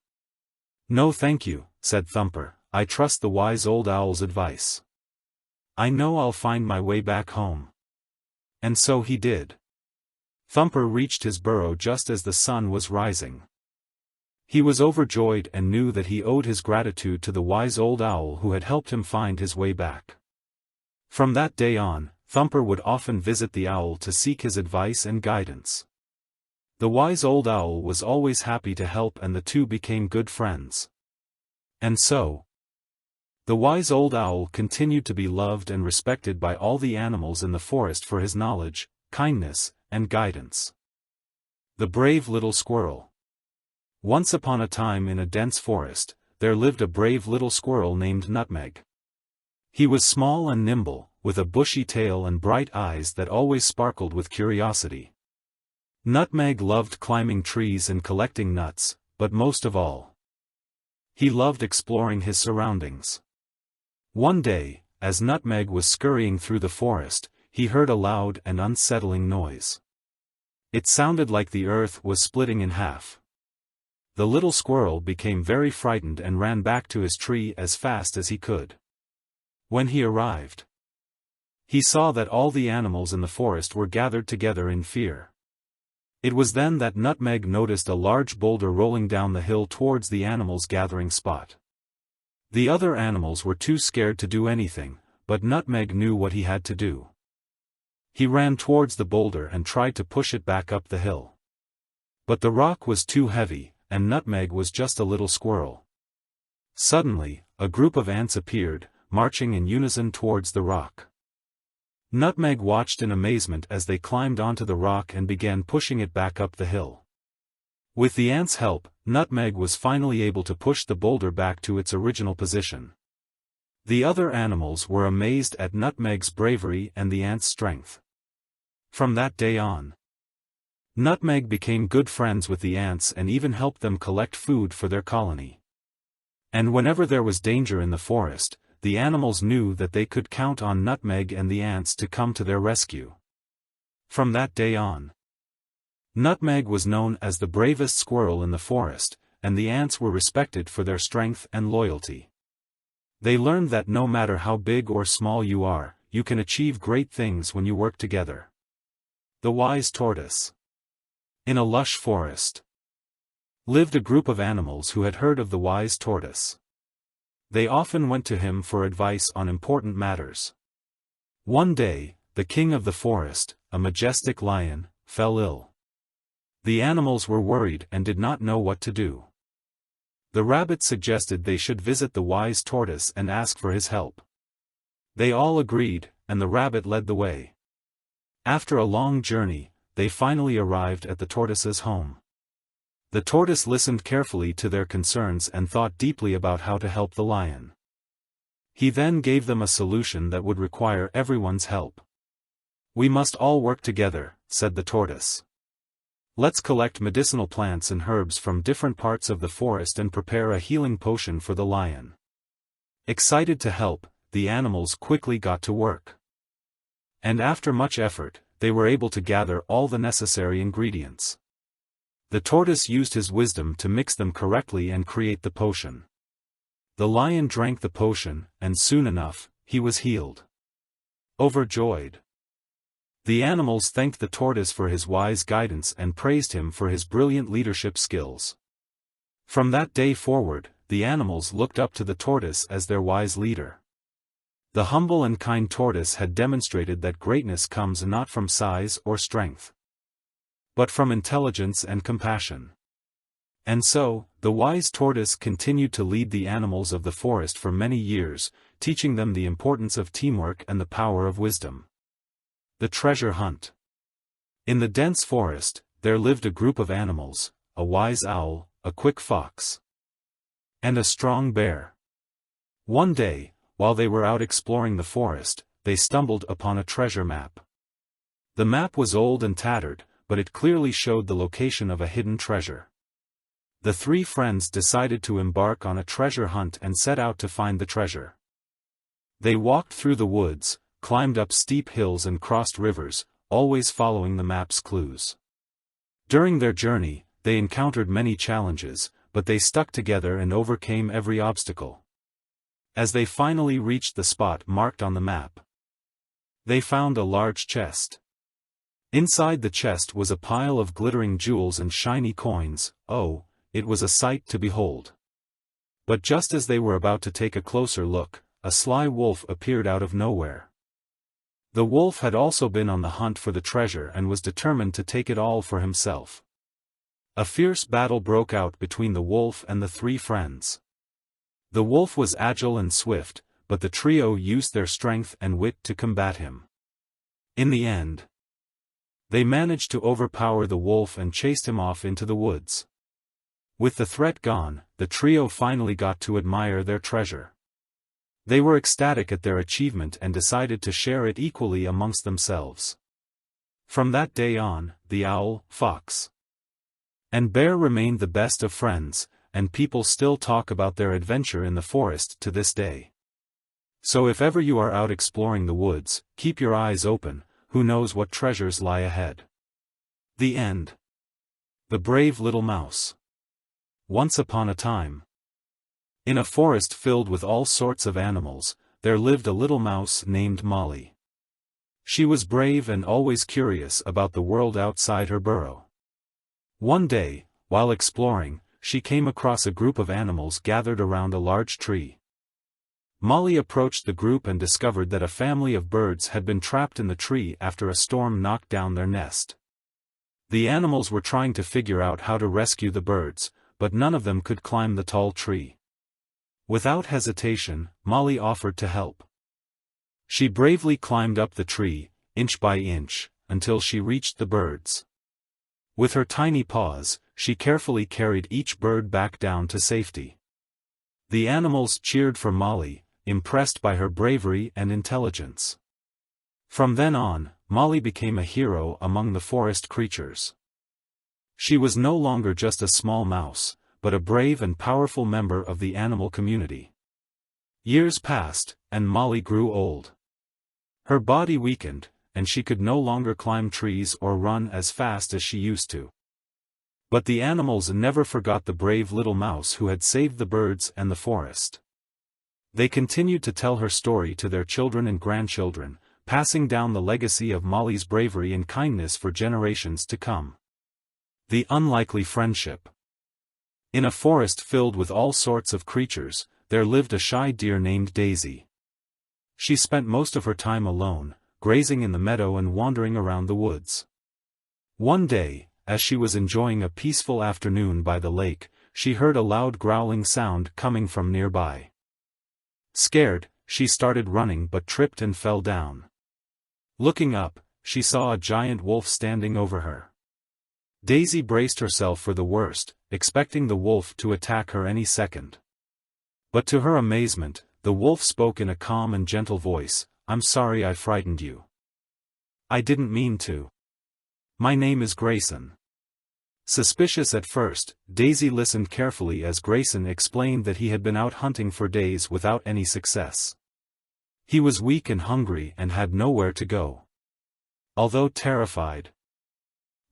"No thank you," said Thumper, "I trust the wise old owl's advice. I know I'll find my way back home." And so he did. Thumper reached his burrow just as the sun was rising. He was overjoyed and knew that he owed his gratitude to the wise old owl who had helped him find his way back. From that day on, Thumper would often visit the owl to seek his advice and guidance. The wise old owl was always happy to help, and the two became good friends. And so, the wise old owl continued to be loved and respected by all the animals in the forest for his knowledge, kindness, and guidance. The brave little squirrel. Once upon a time in a dense forest, there lived a brave little squirrel named Nutmeg. He was small and nimble, with a bushy tail and bright eyes that always sparkled with curiosity. Nutmeg loved climbing trees and collecting nuts, but most of all, he loved exploring his surroundings. One day, as Nutmeg was scurrying through the forest, he heard a loud and unsettling noise. It sounded like the earth was splitting in half. The little squirrel became very frightened and ran back to his tree as fast as he could. When he arrived, he saw that all the animals in the forest were gathered together in fear. It was then that Nutmeg noticed a large boulder rolling down the hill towards the animals' gathering spot. The other animals were too scared to do anything, but Nutmeg knew what he had to do. He ran towards the boulder and tried to push it back up the hill. But the rock was too heavy, and Nutmeg was just a little squirrel. Suddenly, a group of ants appeared, marching in unison towards the rock. Nutmeg watched in amazement as they climbed onto the rock and began pushing it back up the hill. With the ants' help, Nutmeg was finally able to push the boulder back to its original position. The other animals were amazed at Nutmeg's bravery and the ants' strength. From that day on, Nutmeg became good friends with the ants and even helped them collect food for their colony. And whenever there was danger in the forest, the animals knew that they could count on Nutmeg and the ants to come to their rescue. From that day on, Nutmeg was known as the bravest squirrel in the forest, and the ants were respected for their strength and loyalty. They learned that no matter how big or small you are, you can achieve great things when you work together. The Wise Tortoise. In a lush forest lived a group of animals who had heard of the wise tortoise. They often went to him for advice on important matters. One day, the king of the forest, a majestic lion, fell ill. The animals were worried and did not know what to do. The rabbit suggested they should visit the wise tortoise and ask for his help. They all agreed, and the rabbit led the way. After a long journey, they finally arrived at the tortoise's home. The tortoise listened carefully to their concerns and thought deeply about how to help the lion. He then gave them a solution that would require everyone's help. "We must all work together," said the tortoise. Let's collect medicinal plants and herbs from different parts of the forest and prepare a healing potion for the lion." Excited to help, the animals quickly got to work. And after much effort, they were able to gather all the necessary ingredients. The tortoise used his wisdom to mix them correctly and create the potion. The lion drank the potion, and soon enough, he was healed. Overjoyed, the animals thanked the tortoise for his wise guidance and praised him for his brilliant leadership skills. From that day forward, the animals looked up to the tortoise as their wise leader. The humble and kind tortoise had demonstrated that greatness comes not from size or strength, but from intelligence and compassion. And so, the wise tortoise continued to lead the animals of the forest for many years, teaching them the importance of teamwork and the power of wisdom. The treasure hunt. In the dense forest, there lived a group of animals: a wise owl, a quick fox, and a strong bear. One day, while they were out exploring the forest, they stumbled upon a treasure map. The map was old and tattered, but it clearly showed the location of a hidden treasure. The three friends decided to embark on a treasure hunt and set out to find the treasure. They walked through the woods, climbed up steep hills and crossed rivers, always following the map's clues. During their journey, they encountered many challenges, but they stuck together and overcame every obstacle. As they finally reached the spot marked on the map, they found a large chest. Inside the chest was a pile of glittering jewels and shiny coins. Oh, it was a sight to behold. But just as they were about to take a closer look, a sly wolf appeared out of nowhere. The wolf had also been on the hunt for the treasure and was determined to take it all for himself. A fierce battle broke out between the wolf and the three friends. The wolf was agile and swift, but the trio used their strength and wit to combat him. In the end, they managed to overpower the wolf and chased him off into the woods. With the threat gone, the trio finally got to admire their treasure. They were ecstatic at their achievement and decided to share it equally amongst themselves. From that day on, the owl, fox, and bear remained the best of friends, and people still talk about their adventure in the forest to this day. So if ever you are out exploring the woods, keep your eyes open, who knows what treasures lie ahead. The end. The brave little mouse. Once upon a time, in a forest filled with all sorts of animals, there lived a little mouse named Molly. She was brave and always curious about the world outside her burrow. One day, while exploring, she came across a group of animals gathered around a large tree. Molly approached the group and discovered that a family of birds had been trapped in the tree after a storm knocked down their nest. The animals were trying to figure out how to rescue the birds, but none of them could climb the tall tree. Without hesitation, Molly offered to help. She bravely climbed up the tree, inch by inch, until she reached the birds. With her tiny paws, she carefully carried each bird back down to safety. The animals cheered for Molly, impressed by her bravery and intelligence. From then on, Molly became a hero among the forest creatures. She was no longer just a small mouse, but a brave and powerful member of the animal community. Years passed, and Molly grew old. Her body weakened, and she could no longer climb trees or run as fast as she used to. But the animals never forgot the brave little mouse who had saved the birds and the forest. They continued to tell her story to their children and grandchildren, passing down the legacy of Molly's bravery and kindness for generations to come. The unlikely friendship. In a forest filled with all sorts of creatures, there lived a shy deer named Daisy. She spent most of her time alone, grazing in the meadow and wandering around the woods. One day, as she was enjoying a peaceful afternoon by the lake, she heard a loud growling sound coming from nearby. Scared, she started running but tripped and fell down. Looking up, she saw a giant wolf standing over her. Daisy braced herself for the worst, expecting the wolf to attack her any second. But to her amazement, the wolf spoke in a calm and gentle voice, "I'm sorry I frightened you. I didn't mean to. My name is Grayson. Suspicious at first, Daisy listened carefully as Grayson explained that he had been out hunting for days without any success. He was weak and hungry and had nowhere to go. Although terrified,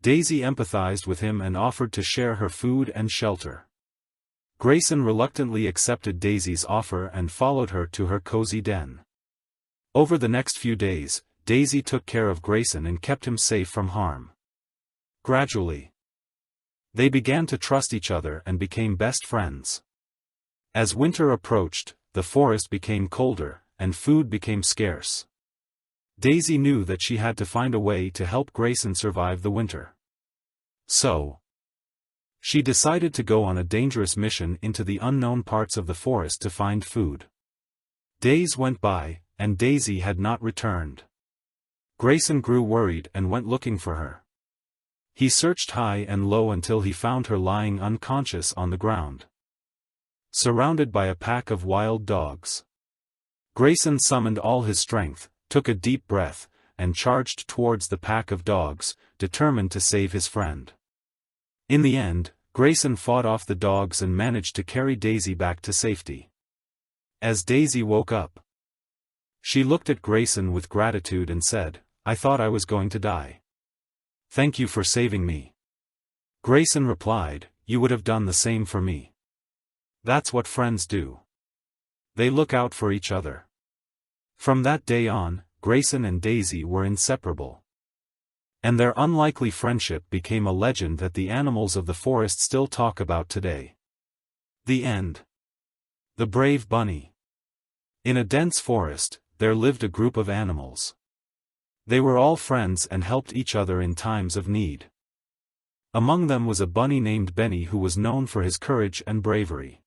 Daisy empathized with him and offered to share her food and shelter. Grayson reluctantly accepted Daisy's offer and followed her to her cozy den. Over the next few days, Daisy took care of Grayson and kept him safe from harm. Gradually, they began to trust each other and became best friends. As winter approached, the forest became colder, and food became scarce. Daisy knew that she had to find a way to help Grayson survive the winter. So, she decided to go on a dangerous mission into the unknown parts of the forest to find food. Days went by, and Daisy had not returned. Grayson grew worried and went looking for her. He searched high and low until he found her lying unconscious on the ground, surrounded by a pack of wild dogs. Grayson summoned all his strength, took a deep breath, and charged towards the pack of dogs, determined to save his friend. In the end, Grayson fought off the dogs and managed to carry Daisy back to safety. As Daisy woke up, she looked at Grayson with gratitude and said, "I thought I was going to die. Thank you for saving me." Grayson replied, "You would have done the same for me. That's what friends do. They look out for each other." From that day on, Grayson and Daisy were inseparable. And their unlikely friendship became a legend that the animals of the forest still talk about today. The end. The Brave Bunny. In a dense forest, there lived a group of animals. They were all friends and helped each other in times of need. Among them was a bunny named Benny who was known for his courage and bravery.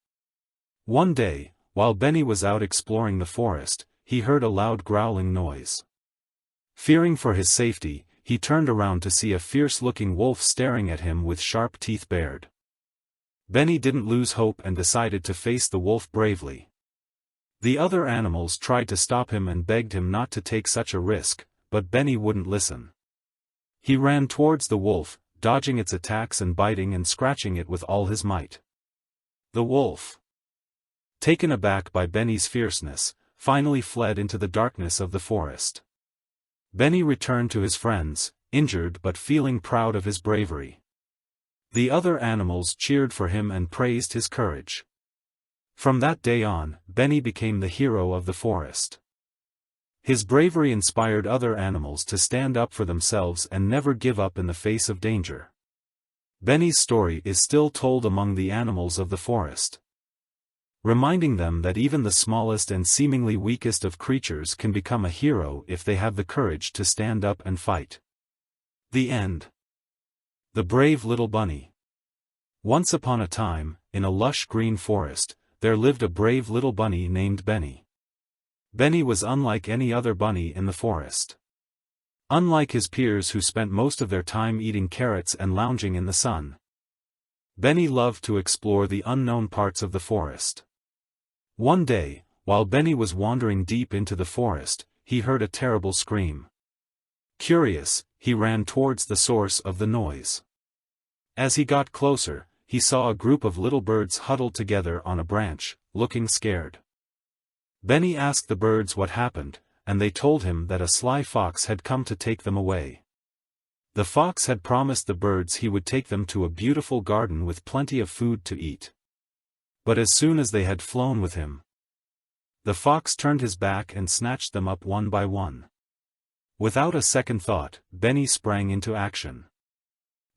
One day, while Benny was out exploring the forest, he heard a loud growling noise. Fearing for his safety, he turned around to see a fierce-looking wolf staring at him with sharp teeth bared. Benny didn't lose hope and decided to face the wolf bravely. The other animals tried to stop him and begged him not to take such a risk, but Benny wouldn't listen. He ran towards the wolf, dodging its attacks and biting and scratching it with all his might. The wolf, taken aback by Benny's fierceness, finally fled into the darkness of the forest. Benny returned to his friends, injured but feeling proud of his bravery. The other animals cheered for him and praised his courage. From that day on, Benny became the hero of the forest. His bravery inspired other animals to stand up for themselves and never give up in the face of danger. Benny's story is still told among the animals of the forest, reminding them that even the smallest and seemingly weakest of creatures can become a hero if they have the courage to stand up and fight. The end. The Brave Little Bunny. Once upon a time, in a lush green forest, there lived a brave little bunny named Benny. Benny was unlike any other bunny in the forest. Unlike his peers who spent most of their time eating carrots and lounging in the sun, Benny loved to explore the unknown parts of the forest. One day, while Benny was wandering deep into the forest, he heard a terrible scream. Curious, he ran towards the source of the noise. As he got closer, he saw a group of little birds huddled together on a branch, looking scared. Benny asked the birds what happened, and they told him that a sly fox had come to take them away. The fox had promised the birds he would take them to a beautiful garden with plenty of food to eat. But as soon as they had flown with him, the fox turned his back and snatched them up one by one. Without a second thought, Benny sprang into action.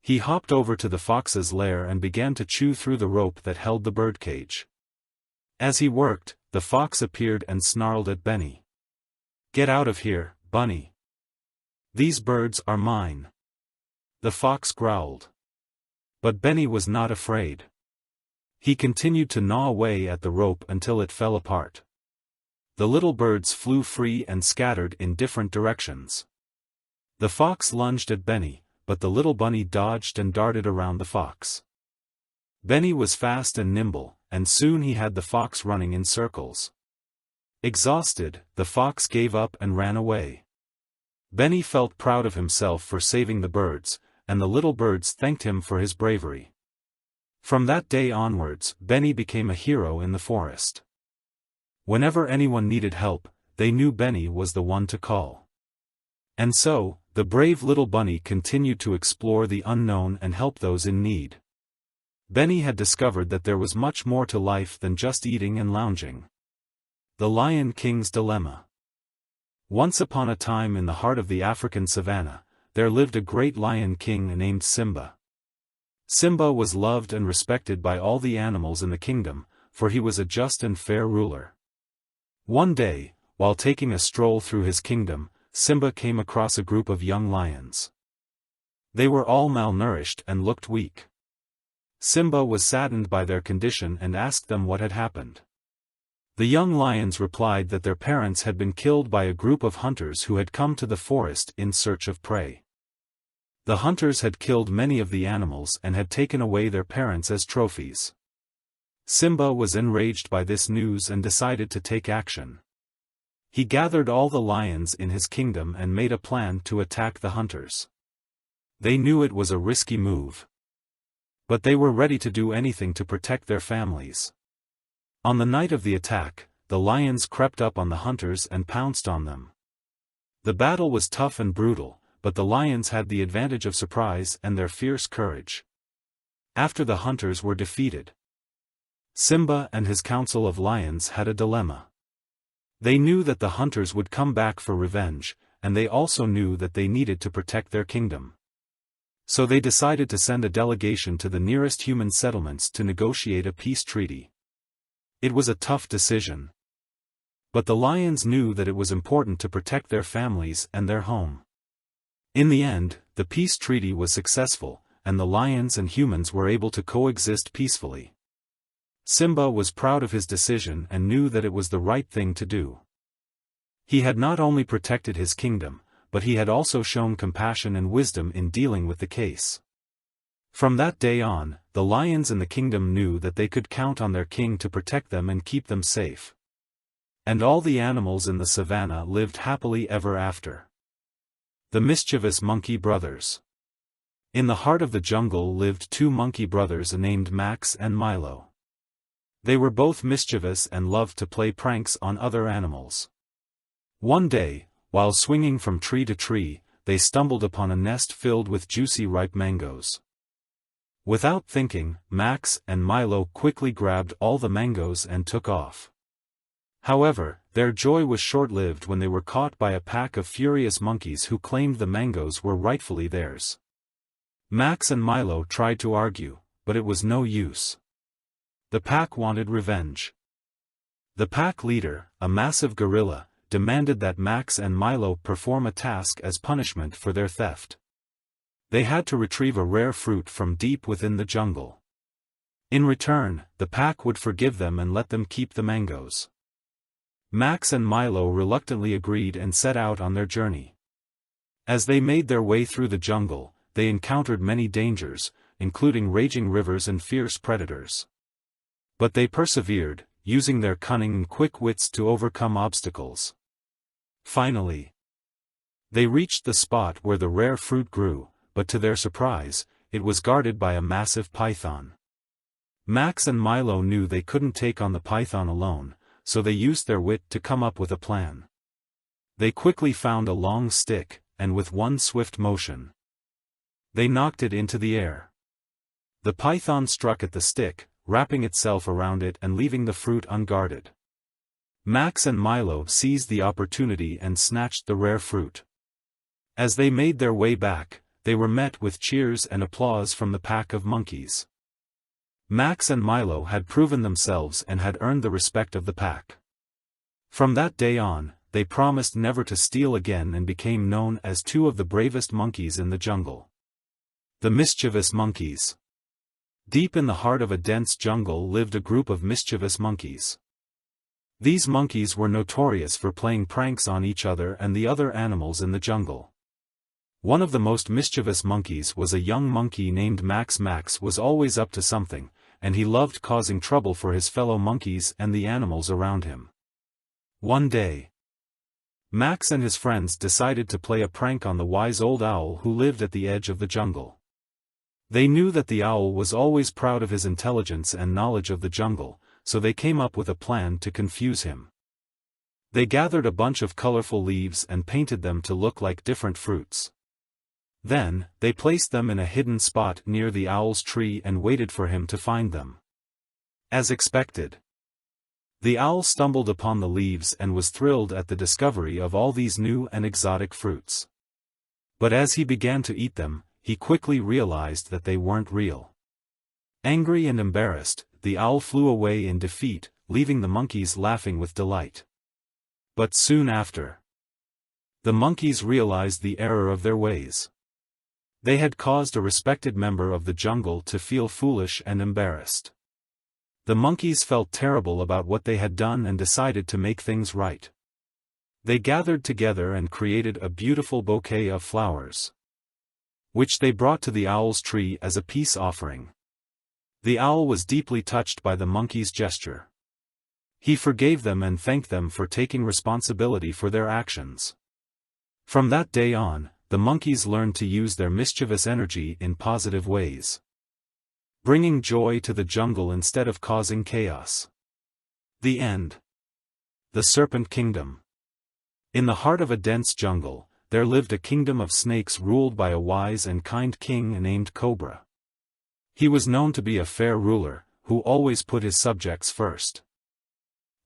He hopped over to the fox's lair and began to chew through the rope that held the birdcage. As he worked, the fox appeared and snarled at Benny. "Get out of here, Bunny. These birds are mine." The fox growled. But Benny was not afraid. He continued to gnaw away at the rope until it fell apart. The little birds flew free and scattered in different directions. The fox lunged at Benny, but the little bunny dodged and darted around the fox. Benny was fast and nimble, and soon he had the fox running in circles. Exhausted, the fox gave up and ran away. Benny felt proud of himself for saving the birds, and the little birds thanked him for his bravery. From that day onwards, Benny became a hero in the forest. Whenever anyone needed help, they knew Benny was the one to call. And so, the brave little bunny continued to explore the unknown and help those in need. Benny had discovered that there was much more to life than just eating and lounging. The Lion King's Dilemma. Once upon a time in the heart of the African savanna, there lived a great lion king named Simba. Simba was loved and respected by all the animals in the kingdom, for he was a just and fair ruler. One day, while taking a stroll through his kingdom, Simba came across a group of young lions. They were all malnourished and looked weak. Simba was saddened by their condition and asked them what had happened. The young lions replied that their parents had been killed by a group of hunters who had come to the forest in search of prey. The hunters had killed many of the animals and had taken away their parents as trophies. Simba was enraged by this news and decided to take action. He gathered all the lions in his kingdom and made a plan to attack the hunters. They knew it was a risky move, but they were ready to do anything to protect their families. On the night of the attack, the lions crept up on the hunters and pounced on them. The battle was tough and brutal, but the lions had the advantage of surprise and their fierce courage. After the hunters were defeated, Simba and his council of lions had a dilemma. They knew that the hunters would come back for revenge, and they also knew that they needed to protect their kingdom. So they decided to send a delegation to the nearest human settlements to negotiate a peace treaty. It was a tough decision. But the lions knew that it was important to protect their families and their home. In the end, the peace treaty was successful, and the lions and humans were able to coexist peacefully. Simba was proud of his decision and knew that it was the right thing to do. He had not only protected his kingdom, but he had also shown compassion and wisdom in dealing with the case. From that day on, the lions in the kingdom knew that they could count on their king to protect them and keep them safe. And all the animals in the savannah lived happily ever after. The Mischievous Monkey Brothers. In the heart of the jungle lived two monkey brothers named Max and Milo. They were both mischievous and loved to play pranks on other animals. One day, while swinging from tree to tree, they stumbled upon a nest filled with juicy ripe mangoes. Without thinking, Max and Milo quickly grabbed all the mangoes and took off. However, their joy was short-lived when they were caught by a pack of furious monkeys who claimed the mangoes were rightfully theirs. Max and Milo tried to argue, but it was no use. The pack wanted revenge. The pack leader, a massive gorilla, demanded that Max and Milo perform a task as punishment for their theft. They had to retrieve a rare fruit from deep within the jungle. In return, the pack would forgive them and let them keep the mangoes. Max and Milo reluctantly agreed and set out on their journey. As they made their way through the jungle, they encountered many dangers, including raging rivers and fierce predators. But they persevered, using their cunning and quick wits to overcome obstacles. Finally, they reached the spot where the rare fruit grew, but to their surprise, it was guarded by a massive python. Max and Milo knew they couldn't take on the python alone, so they used their wit to come up with a plan. They quickly found a long stick, and with one swift motion, they knocked it into the air. The python struck at the stick, wrapping itself around it and leaving the fruit unguarded. Max and Milo seized the opportunity and snatched the rare fruit. As they made their way back, they were met with cheers and applause from the pack of monkeys. Max and Milo had proven themselves and had earned the respect of the pack. From that day on, they promised never to steal again and became known as two of the bravest monkeys in the jungle. The Mischievous Monkeys. Deep in the heart of a dense jungle lived a group of mischievous monkeys. These monkeys were notorious for playing pranks on each other and the other animals in the jungle. One of the most mischievous monkeys was a young monkey named Max. Max was always up to something, and he loved causing trouble for his fellow monkeys and the animals around him. One day, Max and his friends decided to play a prank on the wise old owl who lived at the edge of the jungle. They knew that the owl was always proud of his intelligence and knowledge of the jungle, so they came up with a plan to confuse him. They gathered a bunch of colorful leaves and painted them to look like different fruits. Then, they placed them in a hidden spot near the owl's tree and waited for him to find them. As expected, the owl stumbled upon the leaves and was thrilled at the discovery of all these new and exotic fruits. But as he began to eat them, he quickly realized that they weren't real. Angry and embarrassed, the owl flew away in defeat, leaving the monkeys laughing with delight. But soon after, the monkeys realized the error of their ways. They had caused a respected member of the jungle to feel foolish and embarrassed. The monkeys felt terrible about what they had done and decided to make things right. They gathered together and created a beautiful bouquet of flowers, which they brought to the owl's tree as a peace offering. The owl was deeply touched by the monkeys' gesture. He forgave them and thanked them for taking responsibility for their actions. From that day on, the monkeys learned to use their mischievous energy in positive ways, bringing joy to the jungle instead of causing chaos. The end. The Serpent Kingdom. In the heart of a dense jungle, there lived a kingdom of snakes ruled by a wise and kind king named Cobra. He was known to be a fair ruler, who always put his subjects first.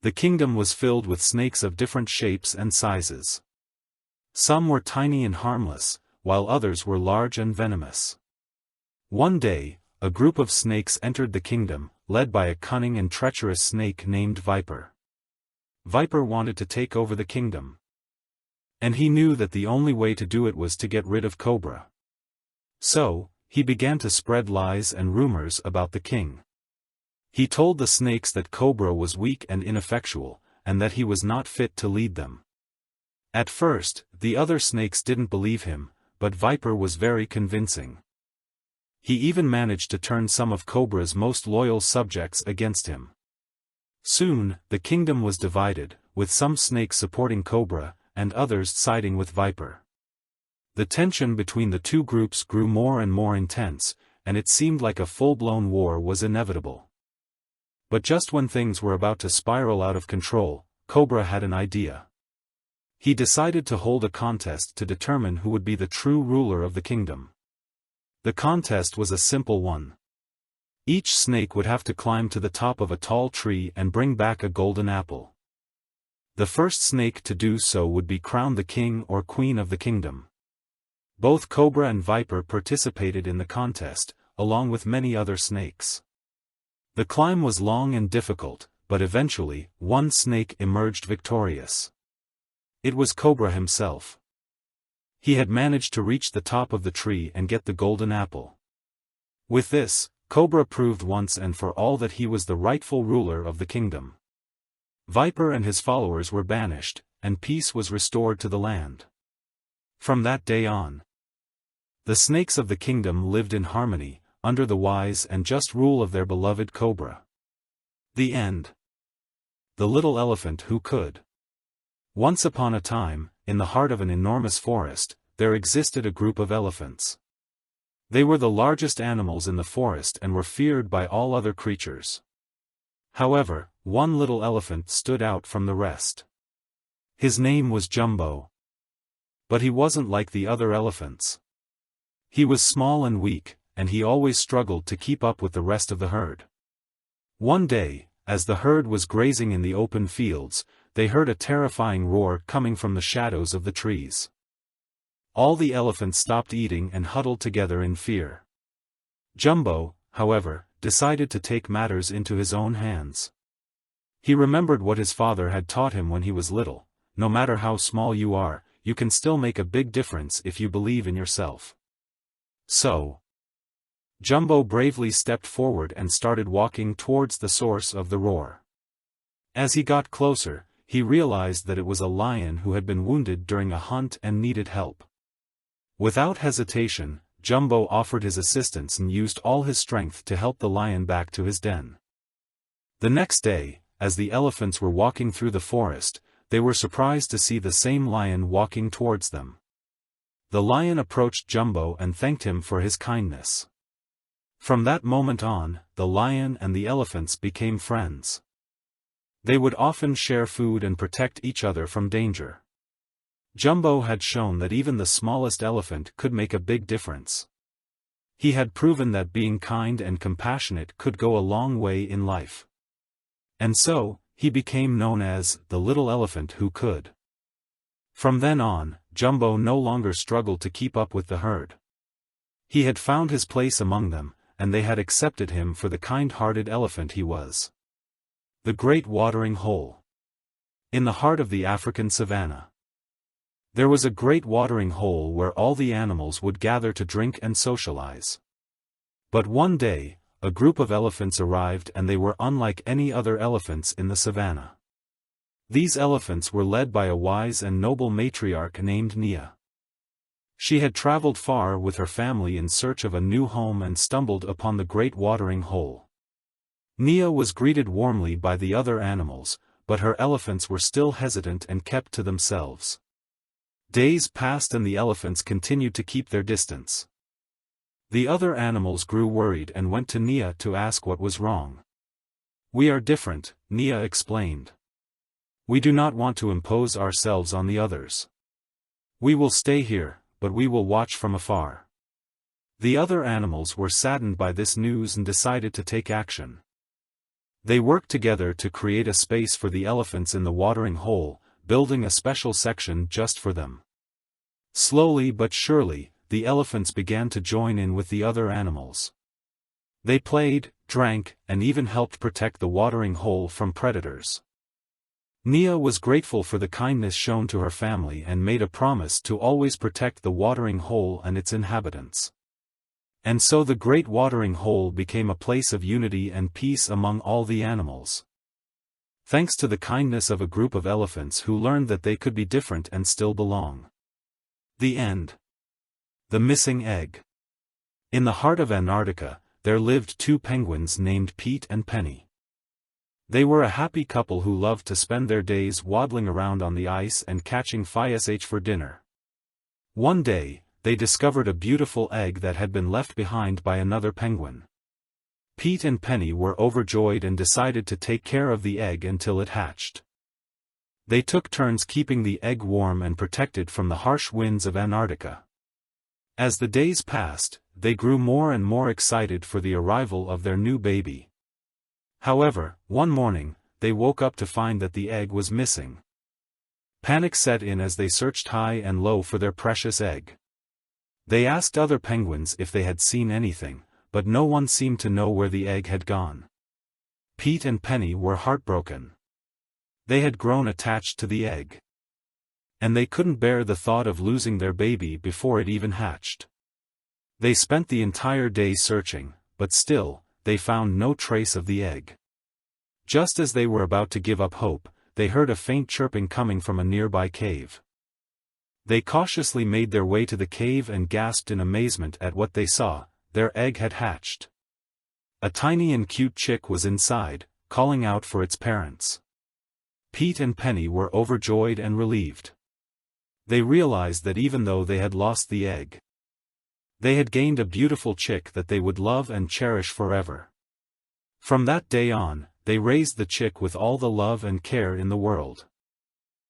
The kingdom was filled with snakes of different shapes and sizes. Some were tiny and harmless, while others were large and venomous. One day, a group of snakes entered the kingdom, led by a cunning and treacherous snake named Viper. Viper wanted to take over the kingdom, and he knew that the only way to do it was to get rid of Cobra. So, he began to spread lies and rumors about the king. He told the snakes that Cobra was weak and ineffectual, and that he was not fit to lead them. At first, the other snakes didn't believe him, but Viper was very convincing. He even managed to turn some of Cobra's most loyal subjects against him. Soon, the kingdom was divided, with some snakes supporting Cobra, and others siding with Viper. The tension between the two groups grew more and more intense, and it seemed like a full-blown war was inevitable. But just when things were about to spiral out of control, Cobra had an idea. He decided to hold a contest to determine who would be the true ruler of the kingdom. The contest was a simple one. Each snake would have to climb to the top of a tall tree and bring back a golden apple. The first snake to do so would be crowned the king or queen of the kingdom. Both Cobra and Viper participated in the contest, along with many other snakes. The climb was long and difficult, but eventually, one snake emerged victorious. It was Cobra himself. He had managed to reach the top of the tree and get the golden apple. With this, Cobra proved once and for all that he was the rightful ruler of the kingdom. Viper and his followers were banished, and peace was restored to the land. From that day on, the snakes of the kingdom lived in harmony, under the wise and just rule of their beloved Cobra. The end. The Little Elephant Who Could. Once upon a time, in the heart of an enormous forest, there existed a group of elephants. They were the largest animals in the forest and were feared by all other creatures. However, one little elephant stood out from the rest. His name was Jumbo. But he wasn't like the other elephants. He was small and weak, and he always struggled to keep up with the rest of the herd. One day, as the herd was grazing in the open fields, they heard a terrifying roar coming from the shadows of the trees. All the elephants stopped eating and huddled together in fear. Jumbo, however, decided to take matters into his own hands. He remembered what his father had taught him when he was little: no matter how small you are, you can still make a big difference if you believe in yourself. So, Jumbo bravely stepped forward and started walking towards the source of the roar. As he got closer, he realized that it was a lion who had been wounded during a hunt and needed help. Without hesitation, Jumbo offered his assistance and used all his strength to help the lion back to his den. The next day, as the elephants were walking through the forest, they were surprised to see the same lion walking towards them. The lion approached Jumbo and thanked him for his kindness. From that moment on, the lion and the elephants became friends. They would often share food and protect each other from danger. Jumbo had shown that even the smallest elephant could make a big difference. He had proven that being kind and compassionate could go a long way in life. And so, he became known as the little elephant who could. From then on, Jumbo no longer struggled to keep up with the herd. He had found his place among them, and they had accepted him for the kind-hearted elephant he was. The Great Watering Hole. In the heart of the African savanna, there was a great watering hole where all the animals would gather to drink and socialize. But one day, a group of elephants arrived and they were unlike any other elephants in the savanna. These elephants were led by a wise and noble matriarch named Nia. She had traveled far with her family in search of a new home and stumbled upon the Great Watering Hole. Nia was greeted warmly by the other animals, but her elephants were still hesitant and kept to themselves. Days passed and the elephants continued to keep their distance. The other animals grew worried and went to Nia to ask what was wrong. "We are different," Nia explained. "We do not want to impose ourselves on the others. We will stay here, but we will watch from afar." The other animals were saddened by this news and decided to take action. They worked together to create a space for the elephants in the watering hole, building a special section just for them. Slowly but surely, the elephants began to join in with the other animals. They played, drank, and even helped protect the watering hole from predators. Nia was grateful for the kindness shown to her family and made a promise to always protect the watering hole and its inhabitants. And so the Great Watering Hole became a place of unity and peace among all the animals. Thanks to the kindness of a group of elephants who learned that they could be different and still belong. The end. The Missing Egg. In the heart of Antarctica, there lived two penguins named Pete and Penny. They were a happy couple who loved to spend their days waddling around on the ice and catching fish for dinner. One day, they discovered a beautiful egg that had been left behind by another penguin. Pete and Penny were overjoyed and decided to take care of the egg until it hatched. They took turns keeping the egg warm and protected from the harsh winds of Antarctica. As the days passed, they grew more and more excited for the arrival of their new baby. However, one morning, they woke up to find that the egg was missing. Panic set in as they searched high and low for their precious egg. They asked other penguins if they had seen anything, but no one seemed to know where the egg had gone. Pete and Penny were heartbroken. They had grown attached to the egg. And they couldn't bear the thought of losing their baby before it even hatched. They spent the entire day searching, but still, they found no trace of the egg. Just as they were about to give up hope, they heard a faint chirping coming from a nearby cave. They cautiously made their way to the cave and gasped in amazement at what they saw. Their egg had hatched. A tiny and cute chick was inside, calling out for its parents. Pete and Penny were overjoyed and relieved. They realized that even though they had lost the egg, they had gained a beautiful chick that they would love and cherish forever. From that day on, they raised the chick with all the love and care in the world.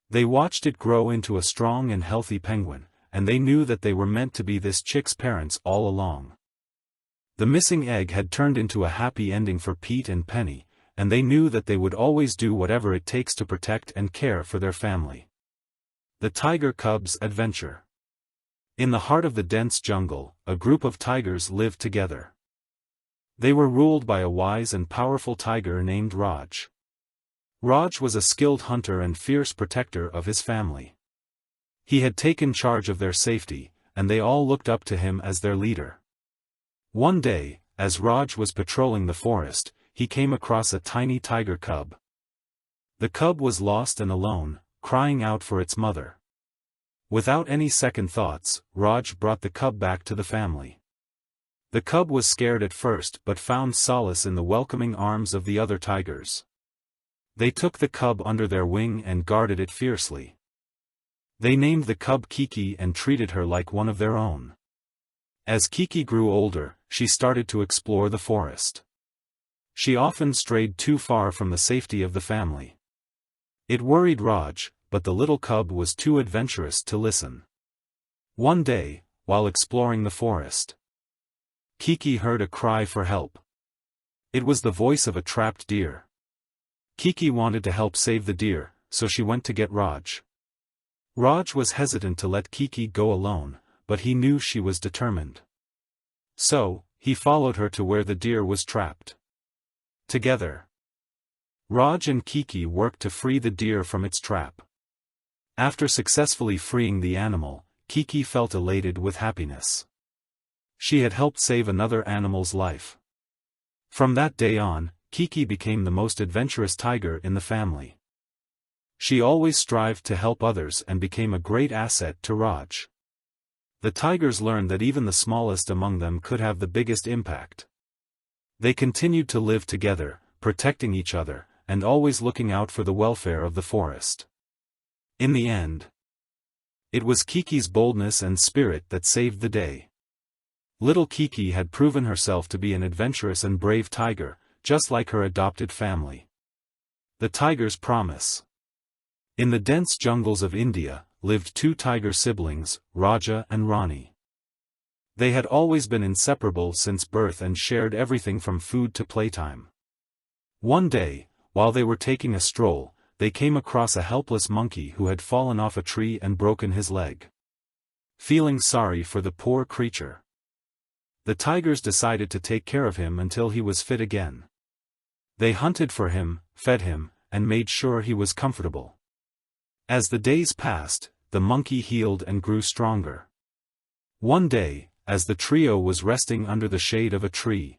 They watched it grow into a strong and healthy penguin, and they knew that they were meant to be this chick's parents all along. The missing egg had turned into a happy ending for Pete and Penny, and they knew that they would always do whatever it takes to protect and care for their family. The Tiger Cubs' Adventure. In the heart of the dense jungle, a group of tigers lived together. They were ruled by a wise and powerful tiger named Raj. Raj was a skilled hunter and fierce protector of his family. He had taken charge of their safety, and they all looked up to him as their leader. One day, as Raj was patrolling the forest, he came across a tiny tiger cub. The cub was lost and alone, crying out for its mother. Without any second thoughts, Raj brought the cub back to the family. The cub was scared at first but found solace in the welcoming arms of the other tigers. They took the cub under their wing and guarded it fiercely. They named the cub Kiki and treated her like one of their own. As Kiki grew older, she started to explore the forest. She often strayed too far from the safety of the family. It worried Raj, but the little cub was too adventurous to listen. One day, while exploring the forest, Kiki heard a cry for help. It was the voice of a trapped deer. Kiki wanted to help save the deer, so she went to get Raj. Raj was hesitant to let Kiki go alone, but he knew she was determined. So, he followed her to where the deer was trapped. Together, Raj and Kiki worked to free the deer from its trap. After successfully freeing the animal, Kiki felt elated with happiness. She had helped save another animal's life. From that day on, Kiki became the most adventurous tiger in the family. She always strived to help others and became a great asset to Raj. The tigers learned that even the smallest among them could have the biggest impact. They continued to live together, protecting each other, and always looking out for the welfare of the forest. In the end, it was Kiki's boldness and spirit that saved the day. Little Kiki had proven herself to be an adventurous and brave tiger, just like her adopted family. The Tiger's Promise. In the dense jungles of India, lived two tiger siblings, Raja and Rani. They had always been inseparable since birth and shared everything from food to playtime. One day, while they were taking a stroll, they came across a helpless monkey who had fallen off a tree and broken his leg. Feeling sorry for the poor creature, the tigers decided to take care of him until he was fit again. They hunted for him, fed him, and made sure he was comfortable. As the days passed, the monkey healed and grew stronger. One day, as the trio was resting under the shade of a tree,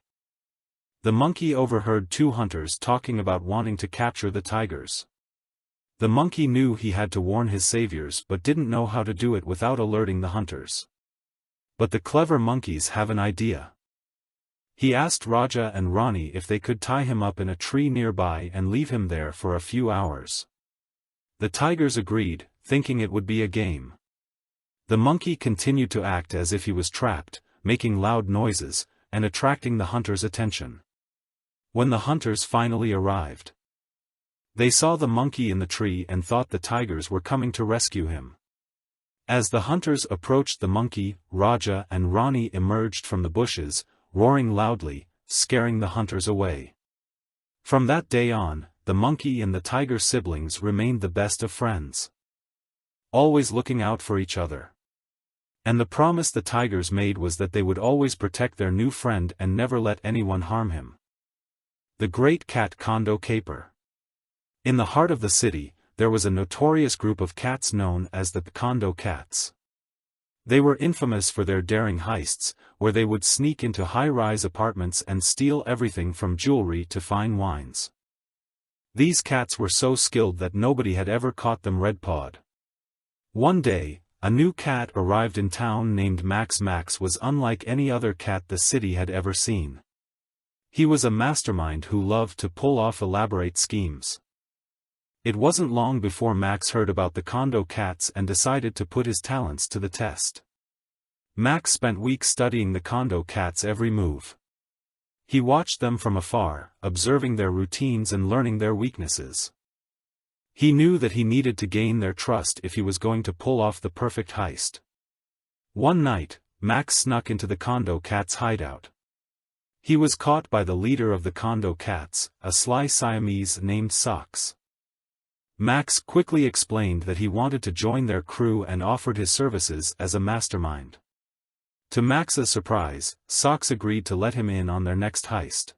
the monkey overheard two hunters talking about wanting to capture the tigers. The monkey knew he had to warn his saviors but didn't know how to do it without alerting the hunters. But the clever monkeys have an idea. He asked Raja and Rani if they could tie him up in a tree nearby and leave him there for a few hours. The tigers agreed, thinking it would be a game. The monkey continued to act as if he was trapped, making loud noises, and attracting the hunters' attention. When the hunters finally arrived, they saw the monkey in the tree and thought the tigers were coming to rescue him. As the hunters approached the monkey, Raja and Rani emerged from the bushes, roaring loudly, scaring the hunters away. From that day on, the monkey and the tiger siblings remained the best of friends, always looking out for each other. And the promise the tigers made was that they would always protect their new friend and never let anyone harm him. The Great Cat Kondo Caper. In the heart of the city, there was a notorious group of cats known as the Kondo Cats. They were infamous for their daring heists, where they would sneak into high-rise apartments and steal everything from jewelry to fine wines. These cats were so skilled that nobody had ever caught them red-pawed. One day, a new cat arrived in town named Max. Max was unlike any other cat the city had ever seen. He was a mastermind who loved to pull off elaborate schemes. It wasn't long before Max heard about the Kondo cats and decided to put his talents to the test. Max spent weeks studying the Kondo cats' every move. He watched them from afar, observing their routines and learning their weaknesses. He knew that he needed to gain their trust if he was going to pull off the perfect heist. One night, Max snuck into the Kondo cat's hideout. He was caught by the leader of the Kondo cats, a sly Siamese named Socks. Max quickly explained that he wanted to join their crew and offered his services as a mastermind. To Max's surprise, Socks agreed to let him in on their next heist.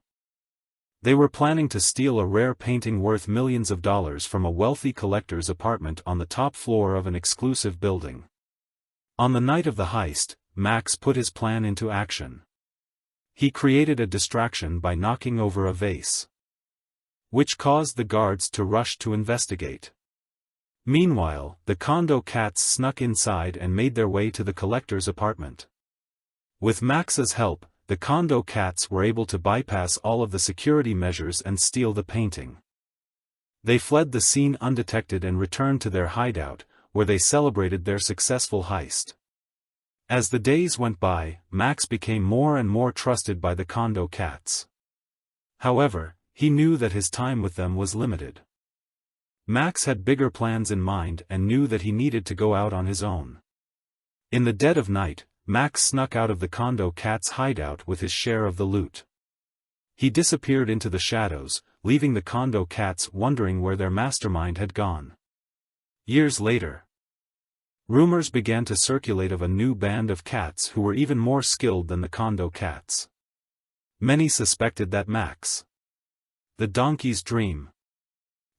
They were planning to steal a rare painting worth millions of dollars from a wealthy collector's apartment on the top floor of an exclusive building. On the night of the heist, Max put his plan into action. He created a distraction by knocking over a vase, which caused the guards to rush to investigate. Meanwhile, the Kondo cats snuck inside and made their way to the collector's apartment. With Max's help, the Kondo cats were able to bypass all of the security measures and steal the painting. They fled the scene undetected and returned to their hideout, where they celebrated their successful heist. As the days went by, Max became more and more trusted by the condo cats. However, he knew that his time with them was limited. Max had bigger plans in mind and knew that he needed to go out on his own. In the dead of night, Max snuck out of the condo cat's hideout with his share of the loot. He disappeared into the shadows, leaving the condo cats wondering where their mastermind had gone. Years later, rumors began to circulate of a new band of cats who were even more skilled than the condo cats. Many suspected that Max, the donkey's dream.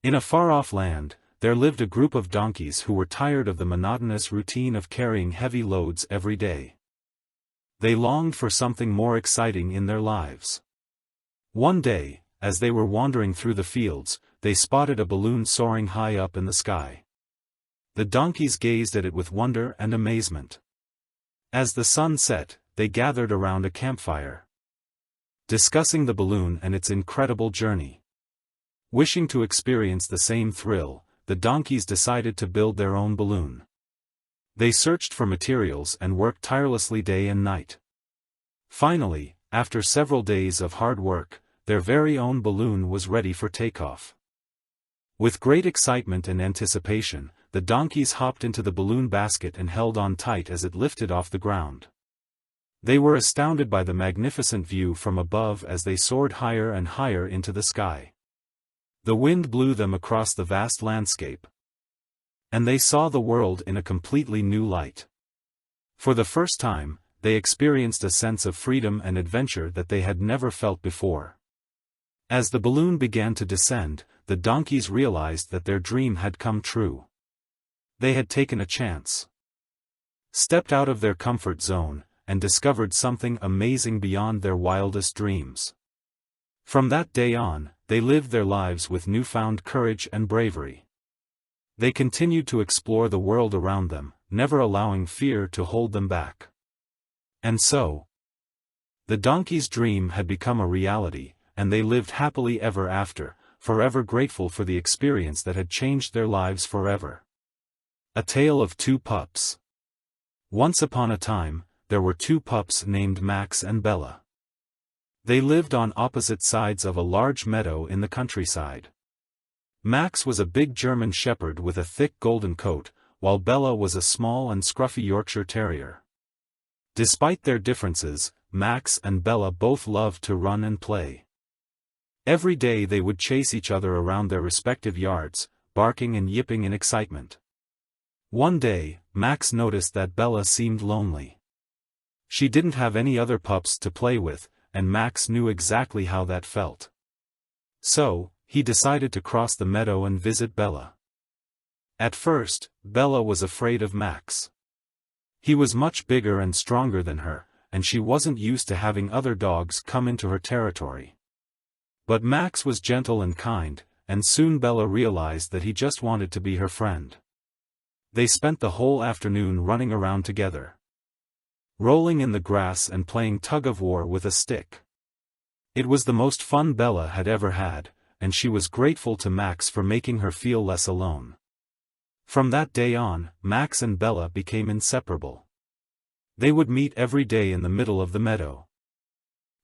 In a far-off land, there lived a group of donkeys who were tired of the monotonous routine of carrying heavy loads every day. They longed for something more exciting in their lives. One day, as they were wandering through the fields, they spotted a balloon soaring high up in the sky. The donkeys gazed at it with wonder and amazement. As the sun set, they gathered around a campfire, discussing the balloon and its incredible journey. Wishing to experience the same thrill, the donkeys decided to build their own balloon. They searched for materials and worked tirelessly day and night. Finally, after several days of hard work, their very own balloon was ready for takeoff. With great excitement and anticipation, the donkeys hopped into the balloon basket and held on tight as it lifted off the ground. They were astounded by the magnificent view from above as they soared higher and higher into the sky. The wind blew them across the vast landscape, and they saw the world in a completely new light. For the first time, they experienced a sense of freedom and adventure that they had never felt before. As the balloon began to descend, the donkeys realized that their dream had come true. They had taken a chance, stepped out of their comfort zone, and discovered something amazing beyond their wildest dreams. From that day on, they lived their lives with newfound courage and bravery. They continued to explore the world around them, never allowing fear to hold them back. And so, the donkey's dream had become a reality, and they lived happily ever after, forever grateful for the experience that had changed their lives forever. A Tale of Two Pups. Once upon a time, there were two pups named Max and Bella. They lived on opposite sides of a large meadow in the countryside. Max was a big German shepherd with a thick golden coat, while Bella was a small and scruffy Yorkshire terrier. Despite their differences, Max and Bella both loved to run and play. Every day they would chase each other around their respective yards, barking and yipping in excitement. One day, Max noticed that Bella seemed lonely. She didn't have any other pups to play with, and Max knew exactly how that felt. So, he decided to cross the meadow and visit Bella. At first, Bella was afraid of Max. He was much bigger and stronger than her, and she wasn't used to having other dogs come into her territory. But Max was gentle and kind, and soon Bella realized that he just wanted to be her friend. They spent the whole afternoon running around together, rolling in the grass and playing tug-of-war with a stick. It was the most fun Bella had ever had, and she was grateful to Max for making her feel less alone. From that day on, Max and Bella became inseparable. They would meet every day in the middle of the meadow,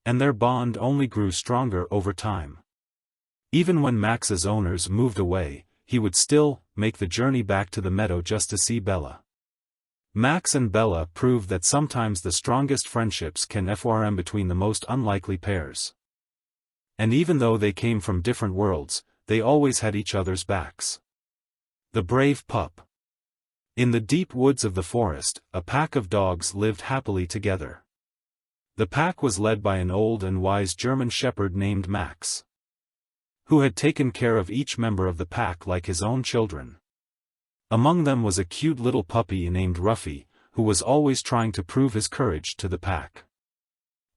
and their bond only grew stronger over time. Even when Max's owners moved away, he would still make the journey back to the meadow just to see Bella. Max and Bella proved that sometimes the strongest friendships can form between the most unlikely pairs. And even though they came from different worlds, they always had each other's backs. The Brave Pup. In the deep woods of the forest, a pack of dogs lived happily together. The pack was led by an old and wise German shepherd named Max, who had taken care of each member of the pack like his own children. Among them was a cute little puppy named Ruffy, who was always trying to prove his courage to the pack.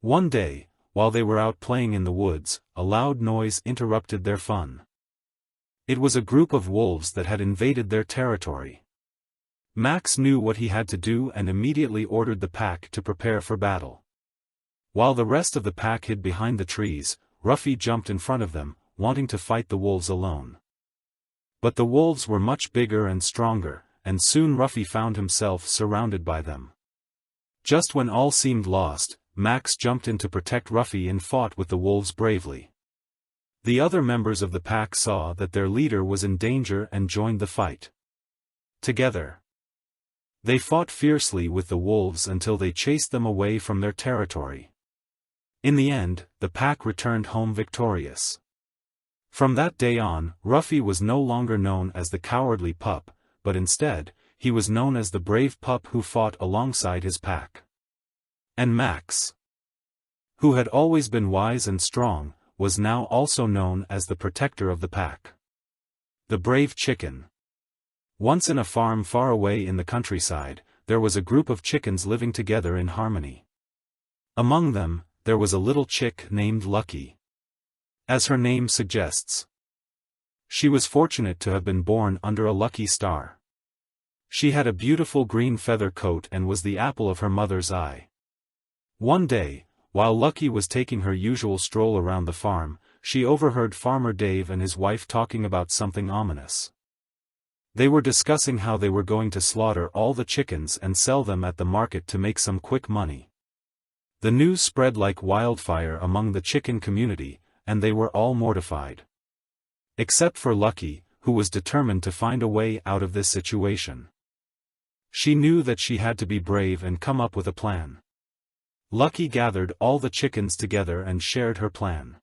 One day, while they were out playing in the woods, a loud noise interrupted their fun. It was a group of wolves that had invaded their territory. Max knew what he had to do and immediately ordered the pack to prepare for battle. While the rest of the pack hid behind the trees, Ruffy jumped in front of them, wanting to fight the wolves alone. But the wolves were much bigger and stronger, and soon Ruffy found himself surrounded by them. Just when all seemed lost, Max jumped in to protect Ruffy and fought with the wolves bravely. The other members of the pack saw that their leader was in danger and joined the fight. Together, they fought fiercely with the wolves until they chased them away from their territory. In the end, the pack returned home victorious. From that day on, Ruffy was no longer known as the cowardly pup, but instead, he was known as the brave pup who fought alongside his pack. And Max, who had always been wise and strong, was now also known as the protector of the pack. The brave chicken. Once in a farm far away in the countryside, there was a group of chickens living together in harmony. Among them, there was a little chick named Lucky. As her name suggests, she was fortunate to have been born under a lucky star. She had a beautiful green feather coat and was the apple of her mother's eye. One day, while Lucky was taking her usual stroll around the farm, she overheard Farmer Dave and his wife talking about something ominous. They were discussing how they were going to slaughter all the chickens and sell them at the market to make some quick money. The news spread like wildfire among the chicken community, and they were all mortified. Except for Lucky, who was determined to find a way out of this situation. She knew that she had to be brave and come up with a plan. Lucky gathered all the chickens together and shared her plan.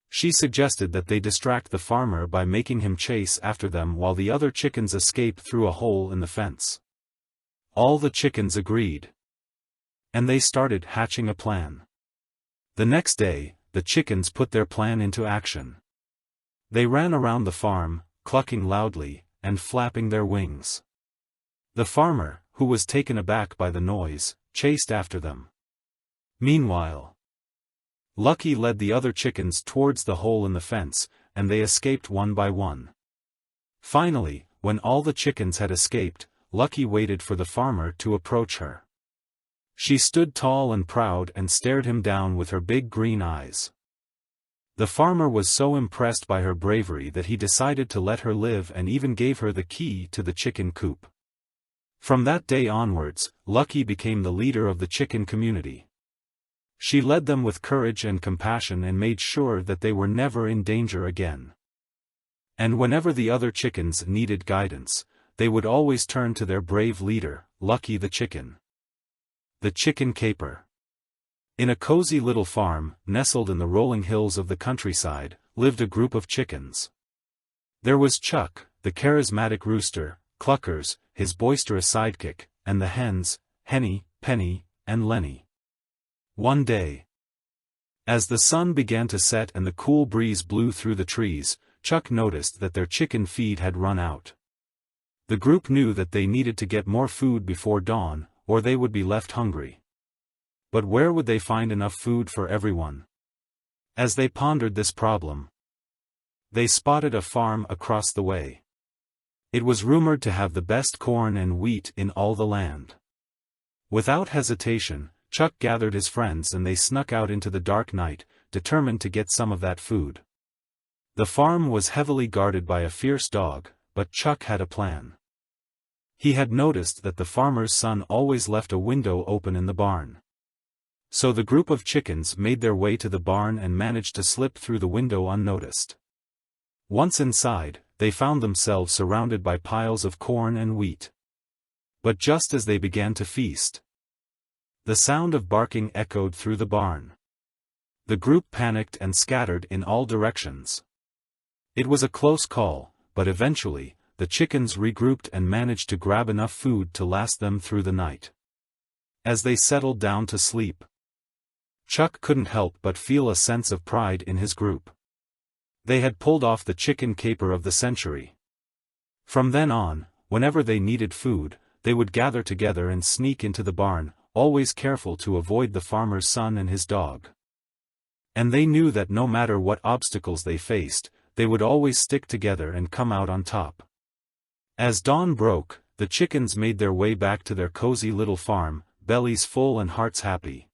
She suggested that they distract the farmer by making him chase after them while the other chickens escape through a hole in the fence. All the chickens agreed. And they started hatching a plan. The next day, the chickens put their plan into action. They ran around the farm, clucking loudly, and flapping their wings. The farmer, who was taken aback by the noise, chased after them. Meanwhile, Lucky led the other chickens towards the hole in the fence, and they escaped one by one. Finally, when all the chickens had escaped, Lucky waited for the farmer to approach her. She stood tall and proud and stared him down with her big green eyes. The farmer was so impressed by her bravery that he decided to let her live and even gave her the key to the chicken coop. From that day onwards, Lucky became the leader of the chicken community. She led them with courage and compassion and made sure that they were never in danger again. And whenever the other chickens needed guidance, they would always turn to their brave leader, Lucky the chicken. The chicken caper. In a cozy little farm, nestled in the rolling hills of the countryside, lived a group of chickens. There was Chuck, the charismatic rooster, Cluckers, his boisterous sidekick, and the hens, Henny, Penny, and Lenny. One day, as the sun began to set and the cool breeze blew through the trees, Chuck noticed that their chicken feed had run out. The group knew that they needed to get more food before dawn, or they would be left hungry. But where would they find enough food for everyone? As they pondered this problem, they spotted a farm across the way. It was rumored to have the best corn and wheat in all the land. Without hesitation, Chuck gathered his friends and they snuck out into the dark night, determined to get some of that food. The farm was heavily guarded by a fierce dog, but Chuck had a plan. He had noticed that the farmer's son always left a window open in the barn. So the group of chickens made their way to the barn and managed to slip through the window unnoticed. Once inside, they found themselves surrounded by piles of corn and wheat. But just as they began to feast, the sound of barking echoed through the barn. The group panicked and scattered in all directions. It was a close call, but eventually, the chickens regrouped and managed to grab enough food to last them through the night. As they settled down to sleep, Chuck couldn't help but feel a sense of pride in his group. They had pulled off the chicken caper of the century. From then on, whenever they needed food, they would gather together and sneak into the barn, always careful to avoid the farmer's son and his dog. And they knew that no matter what obstacles they faced, they would always stick together and come out on top. As dawn broke, the chickens made their way back to their cozy little farm, bellies full and hearts happy.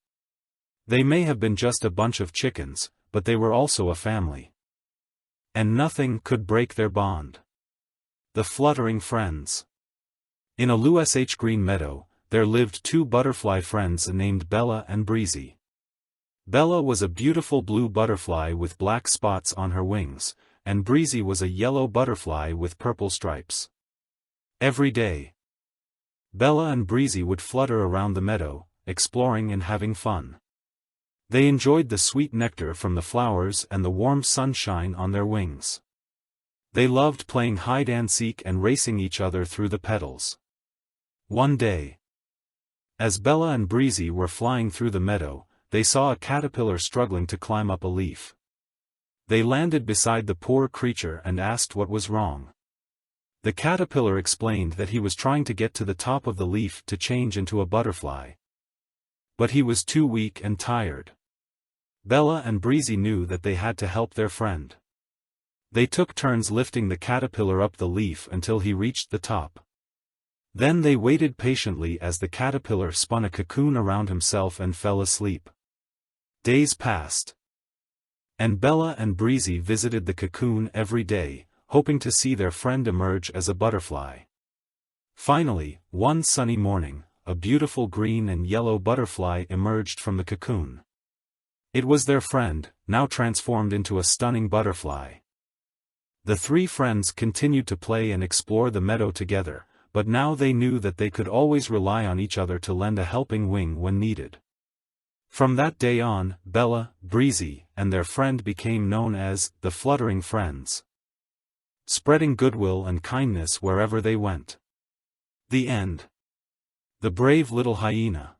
They may have been just a bunch of chickens, but they were also a family. And nothing could break their bond. The fluttering friends. In a lush green meadow, there lived two butterfly friends named Bella and Breezy. Bella was a beautiful blue butterfly with black spots on her wings, and Breezy was a yellow butterfly with purple stripes. Every day, Bella and Breezy would flutter around the meadow, exploring and having fun. They enjoyed the sweet nectar from the flowers and the warm sunshine on their wings. They loved playing hide-and-seek and racing each other through the petals. One day, as Bella and Breezy were flying through the meadow, they saw a caterpillar struggling to climb up a leaf. They landed beside the poor creature and asked what was wrong. The caterpillar explained that he was trying to get to the top of the leaf to change into a butterfly. But he was too weak and tired. Bella and Breezy knew that they had to help their friend. They took turns lifting the caterpillar up the leaf until he reached the top. Then they waited patiently as the caterpillar spun a cocoon around himself and fell asleep. Days passed, and Bella and Breezy visited the cocoon every day, hoping to see their friend emerge as a butterfly. Finally, one sunny morning, a beautiful green and yellow butterfly emerged from the cocoon. It was their friend, now transformed into a stunning butterfly. The three friends continued to play and explore the meadow together, but now they knew that they could always rely on each other to lend a helping wing when needed. From that day on, Bella, Breezy, and their friend became known as the Fluttering Friends, spreading goodwill and kindness wherever they went. The end. The brave little hyena.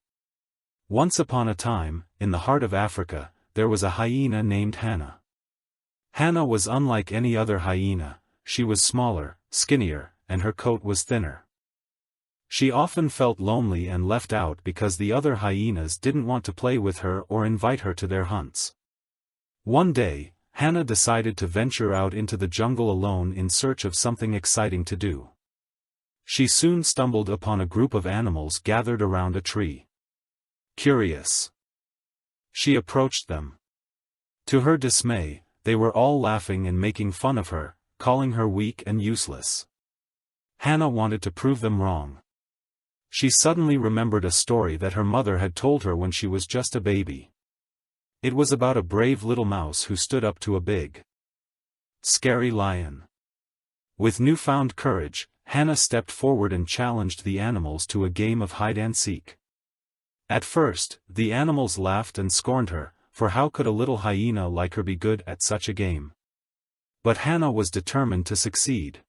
Once upon a time, in the heart of Africa, there was a hyena named Hannah. Hannah was unlike any other hyena. She was smaller, skinnier, and her coat was thinner. She often felt lonely and left out because the other hyenas didn't want to play with her or invite her to their hunts. One day, Hannah decided to venture out into the jungle alone in search of something exciting to do. She soon stumbled upon a group of animals gathered around a tree. Curious, she approached them. To her dismay, they were all laughing and making fun of her, calling her weak and useless. Hannah wanted to prove them wrong. She suddenly remembered a story that her mother had told her when she was just a baby. It was about a brave little mouse who stood up to a big, scary lion. With newfound courage, Hannah stepped forward and challenged the animals to a game of hide-and-seek. At first, the animals laughed and scorned her, for how could a little hyena like her be good at such a game? But Hannah was determined to succeed.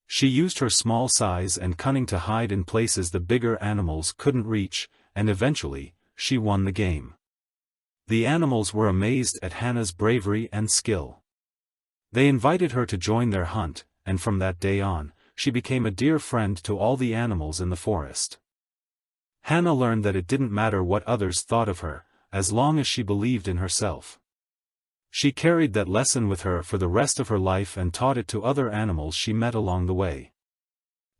She used her small size and cunning to hide in places the bigger animals couldn't reach, and eventually, she won the game. The animals were amazed at Hannah's bravery and skill. They invited her to join their hunt, and from that day on, she became a dear friend to all the animals in the forest. Hannah learned that it didn't matter what others thought of her, as long as she believed in herself. She carried that lesson with her for the rest of her life and taught it to other animals she met along the way.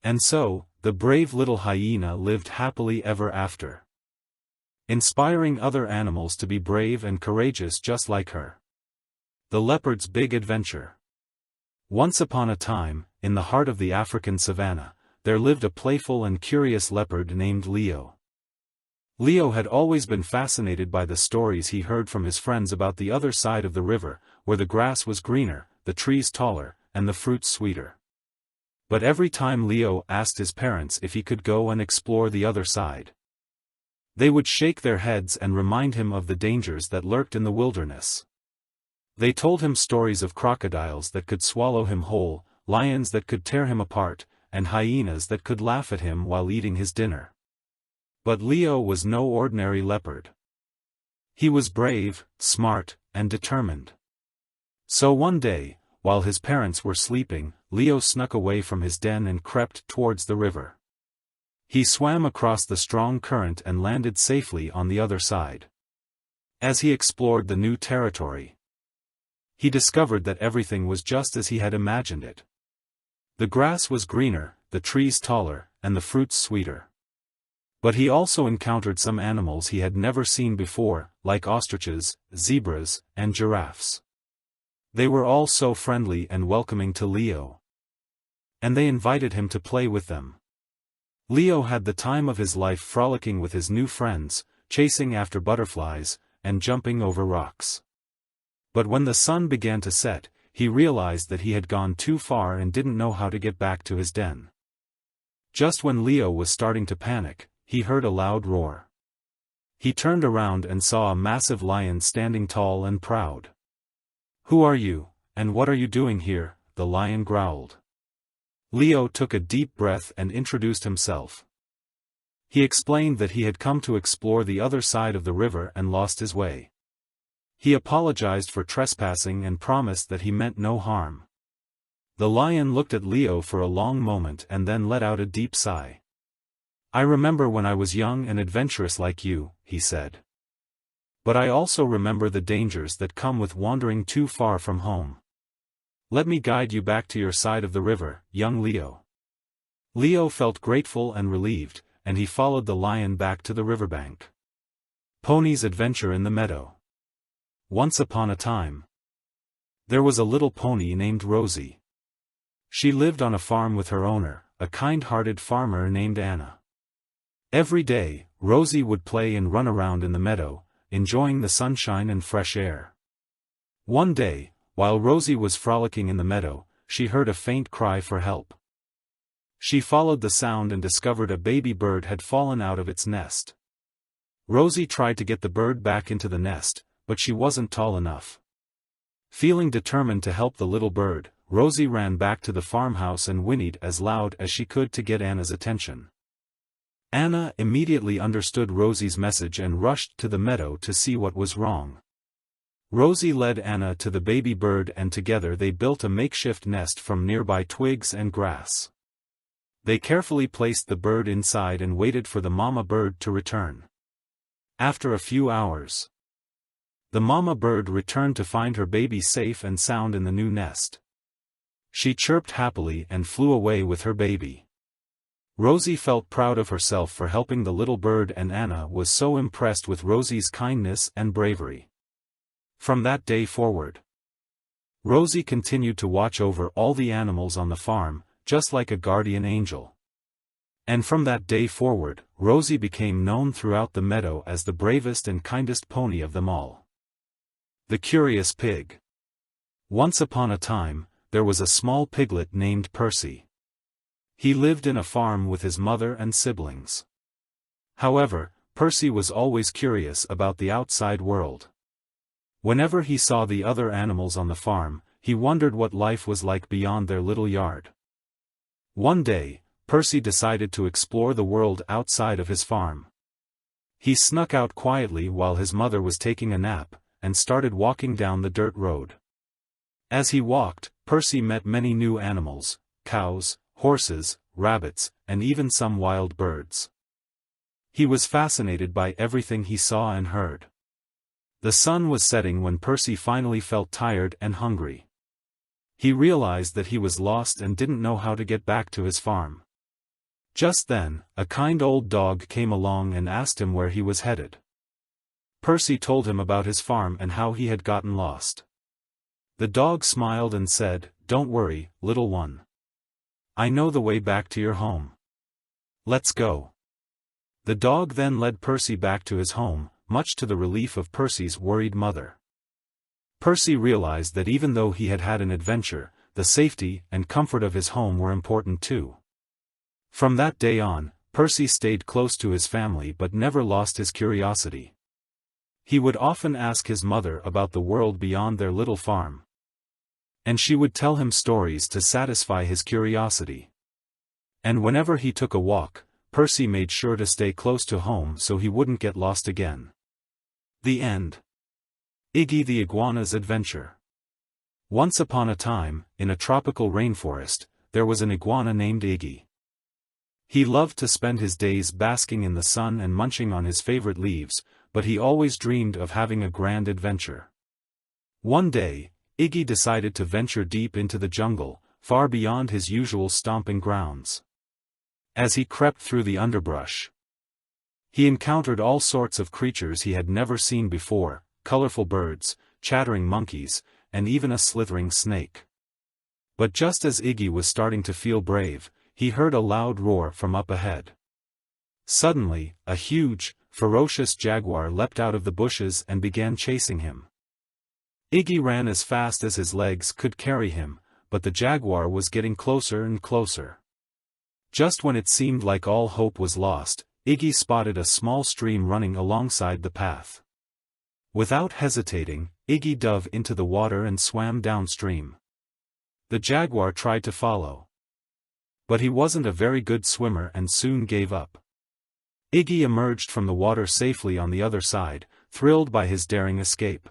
And so, the brave little hyena lived happily ever after, inspiring other animals to be brave and courageous just like her. The leopard's big adventure. Once upon a time, in the heart of the African savanna, there lived a playful and curious leopard named Leo. Leo had always been fascinated by the stories he heard from his friends about the other side of the river, where the grass was greener, the trees taller, and the fruits sweeter. But every time Leo asked his parents if he could go and explore the other side, they would shake their heads and remind him of the dangers that lurked in the wilderness. They told him stories of crocodiles that could swallow him whole, lions that could tear him apart, and hyenas that could laugh at him while eating his dinner. But Leo was no ordinary leopard. He was brave, smart, and determined. So one day, while his parents were sleeping, Leo snuck away from his den and crept towards the river. He swam across the strong current and landed safely on the other side. As he explored the new territory, he discovered that everything was just as he had imagined it. The grass was greener, the trees taller, and the fruits sweeter. But he also encountered some animals he had never seen before, like ostriches, zebras, and giraffes. They were all so friendly and welcoming to Leo, and they invited him to play with them. Leo had the time of his life frolicking with his new friends, chasing after butterflies, and jumping over rocks. But when the sun began to set, he realized that he had gone too far and didn't know how to get back to his den. Just when Leo was starting to panic, he heard a loud roar. He turned around and saw a massive lion standing tall and proud. "Who are you, and what are you doing here?" the lion growled. Leo took a deep breath and introduced himself. He explained that he had come to explore the other side of the river and lost his way. He apologized for trespassing and promised that he meant no harm. The lion looked at Leo for a long moment and then let out a deep sigh. "I remember when I was young and adventurous like you," he said. "But I also remember the dangers that come with wandering too far from home. Let me guide you back to your side of the river, young Leo." Leo felt grateful and relieved, and he followed the lion back to the riverbank. Pony's adventure in the meadow. Once upon a time, there was a little pony named Rosie. She lived on a farm with her owner, a kind-hearted farmer named Anna. Every day, Rosie would play and run around in the meadow, enjoying the sunshine and fresh air. One day, while Rosie was frolicking in the meadow, she heard a faint cry for help. She followed the sound and discovered a baby bird had fallen out of its nest. Rosie tried to get the bird back into the nest, but she wasn't tall enough. Feeling determined to help the little bird, Rosie ran back to the farmhouse and whinnied as loud as she could to get Anna's attention. Anna immediately understood Rosie's message and rushed to the meadow to see what was wrong. Rosie led Anna to the baby bird and together they built a makeshift nest from nearby twigs and grass. They carefully placed the bird inside and waited for the mama bird to return. After a few hours, the mama bird returned to find her baby safe and sound in the new nest. She chirped happily and flew away with her baby. Rosie felt proud of herself for helping the little bird, and Anna was so impressed with Rosie's kindness and bravery. From that day forward, Rosie continued to watch over all the animals on the farm, just like a guardian angel. And from that day forward, Rosie became known throughout the meadow as the bravest and kindest pony of them all. The Curious Pig. Once upon a time, there was a small piglet named Percy. He lived in a farm with his mother and siblings. However, Percy was always curious about the outside world. Whenever he saw the other animals on the farm, he wondered what life was like beyond their little yard. One day, Percy decided to explore the world outside of his farm. He snuck out quietly while his mother was taking a nap, and started walking down the dirt road. As he walked, Percy met many new animals: cows, horses, rabbits, and even some wild birds. He was fascinated by everything he saw and heard. The sun was setting when Percy finally felt tired and hungry. He realized that he was lost and didn't know how to get back to his farm. Just then, a kind old dog came along and asked him where he was headed. Percy told him about his farm and how he had gotten lost. The dog smiled and said, "Don't worry, little one. I know the way back to your home. Let's go." The dog then led Percy back to his home, much to the relief of Percy's worried mother. Percy realized that even though he had had an adventure, the safety and comfort of his home were important too. From that day on, Percy stayed close to his family but never lost his curiosity. He would often ask his mother about the world beyond their little farm. And she would tell him stories to satisfy his curiosity. And whenever he took a walk, Percy made sure to stay close to home so he wouldn't get lost again. The end. Iggy the Iguana's Adventure. Once upon a time, in a tropical rainforest, there was an iguana named Iggy. He loved to spend his days basking in the sun and munching on his favorite leaves, but he always dreamed of having a grand adventure. One day, Iggy decided to venture deep into the jungle, far beyond his usual stomping grounds. As he crept through the underbrush, he encountered all sorts of creatures he had never seen before: colorful birds, chattering monkeys, and even a slithering snake. But just as Iggy was starting to feel brave, he heard a loud roar from up ahead. Suddenly, a huge, ferocious jaguar leapt out of the bushes and began chasing him. Iggy ran as fast as his legs could carry him, but the jaguar was getting closer and closer. Just when it seemed like all hope was lost, Iggy spotted a small stream running alongside the path. Without hesitating, Iggy dove into the water and swam downstream. The jaguar tried to follow, but he wasn't a very good swimmer and soon gave up. Iggy emerged from the water safely on the other side, thrilled by his daring escape.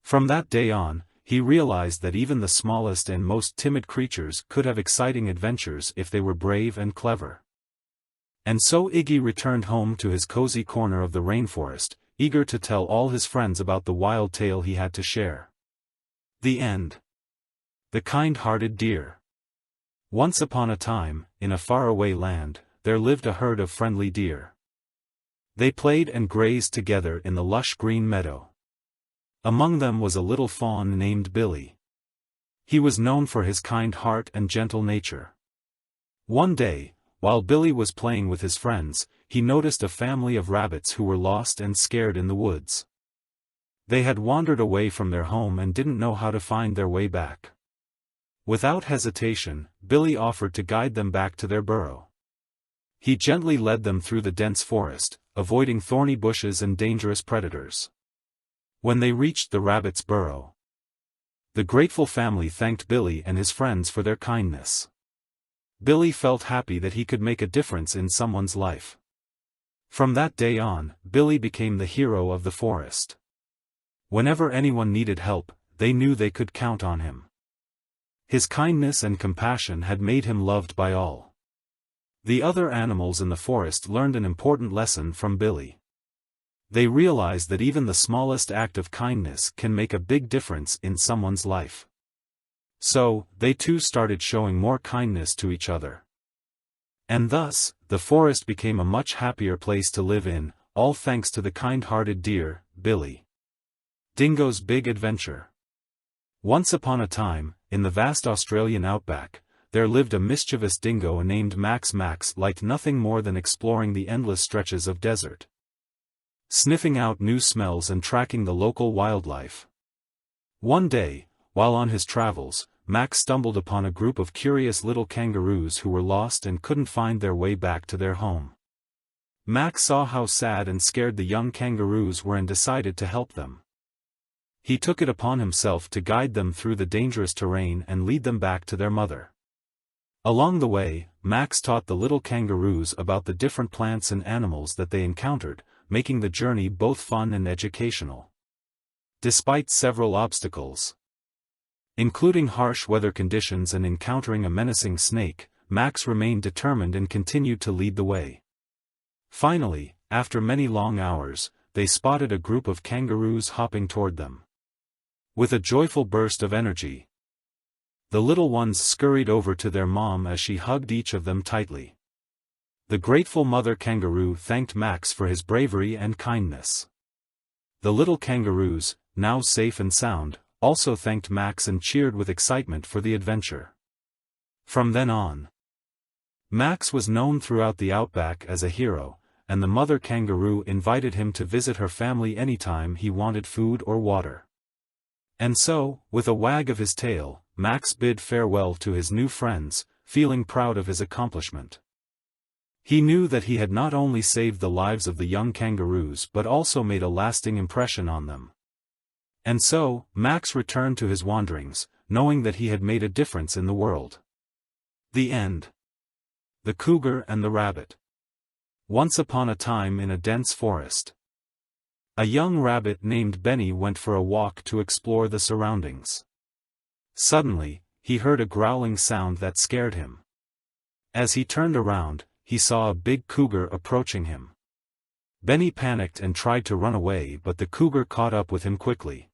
From that day on, he realized that even the smallest and most timid creatures could have exciting adventures if they were brave and clever. And so Iggy returned home to his cozy corner of the rainforest, eager to tell all his friends about the wild tale he had to share. The end. The Kind-Hearted Deer. Once upon a time, in a faraway land, there lived a herd of friendly deer. They played and grazed together in the lush green meadow. Among them was a little fawn named Billy. He was known for his kind heart and gentle nature. One day, while Billy was playing with his friends, he noticed a family of rabbits who were lost and scared in the woods. They had wandered away from their home and didn't know how to find their way back. Without hesitation, Billy offered to guide them back to their burrow. He gently led them through the dense forest, avoiding thorny bushes and dangerous predators. When they reached the rabbit's burrow, the grateful family thanked Billy and his friends for their kindness. Billy felt happy that he could make a difference in someone's life. From that day on, Billy became the hero of the forest. Whenever anyone needed help, they knew they could count on him. His kindness and compassion had made him loved by all. The other animals in the forest learned an important lesson from Billy. They realized that even the smallest act of kindness can make a big difference in someone's life. So, they too started showing more kindness to each other. And thus, the forest became a much happier place to live in, all thanks to the kind-hearted deer, Billy. Dingo's Big Adventure. Once upon a time, in the vast Australian outback, there lived a mischievous dingo named Max. Max liked nothing more than exploring the endless stretches of desert, sniffing out new smells and tracking the local wildlife. One day, while on his travels, Max stumbled upon a group of curious little kangaroos who were lost and couldn't find their way back to their home. Max saw how sad and scared the young kangaroos were and decided to help them. He took it upon himself to guide them through the dangerous terrain and lead them back to their mother. Along the way, Max taught the little kangaroos about the different plants and animals that they encountered, making the journey both fun and educational. Despite several obstacles, including harsh weather conditions and encountering a menacing snake, Max remained determined and continued to lead the way. Finally, after many long hours, they spotted a group of kangaroos hopping toward them. With a joyful burst of energy, the little ones scurried over to their mom as she hugged each of them tightly. The grateful mother kangaroo thanked Max for his bravery and kindness. The little kangaroos, now safe and sound, also thanked Max and cheered with excitement for the adventure. From then on, Max was known throughout the outback as a hero, and the mother kangaroo invited him to visit her family anytime he wanted food or water. And so, with a wag of his tail, Max bid farewell to his new friends, feeling proud of his accomplishment. He knew that he had not only saved the lives of the young kangaroos but also made a lasting impression on them. And so, Max returned to his wanderings, knowing that he had made a difference in the world. The end. The Cougar and the Rabbit. Once upon a time in a dense forest, a young rabbit named Benny went for a walk to explore the surroundings. Suddenly, he heard a growling sound that scared him. As he turned around, he saw a big cougar approaching him. Benny panicked and tried to run away, but the cougar caught up with him quickly.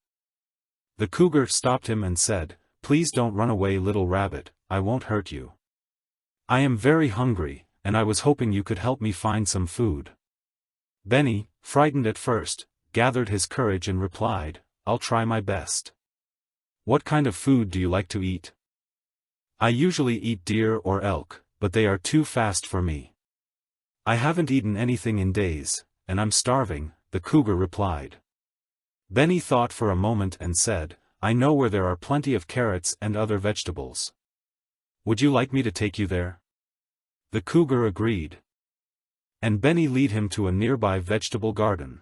The cougar stopped him and said, "Please don't run away, little rabbit, I won't hurt you. I am very hungry, and I was hoping you could help me find some food." Benny, frightened at first, gathered his courage and replied, "I'll try my best. What kind of food do you like to eat?" "I usually eat deer or elk, but they are too fast for me." "I haven't eaten anything in days, and I'm starving," the cougar replied. Benny thought for a moment and said, "I know where there are plenty of carrots and other vegetables. Would you like me to take you there?" The cougar agreed. And Benny led him to a nearby vegetable garden.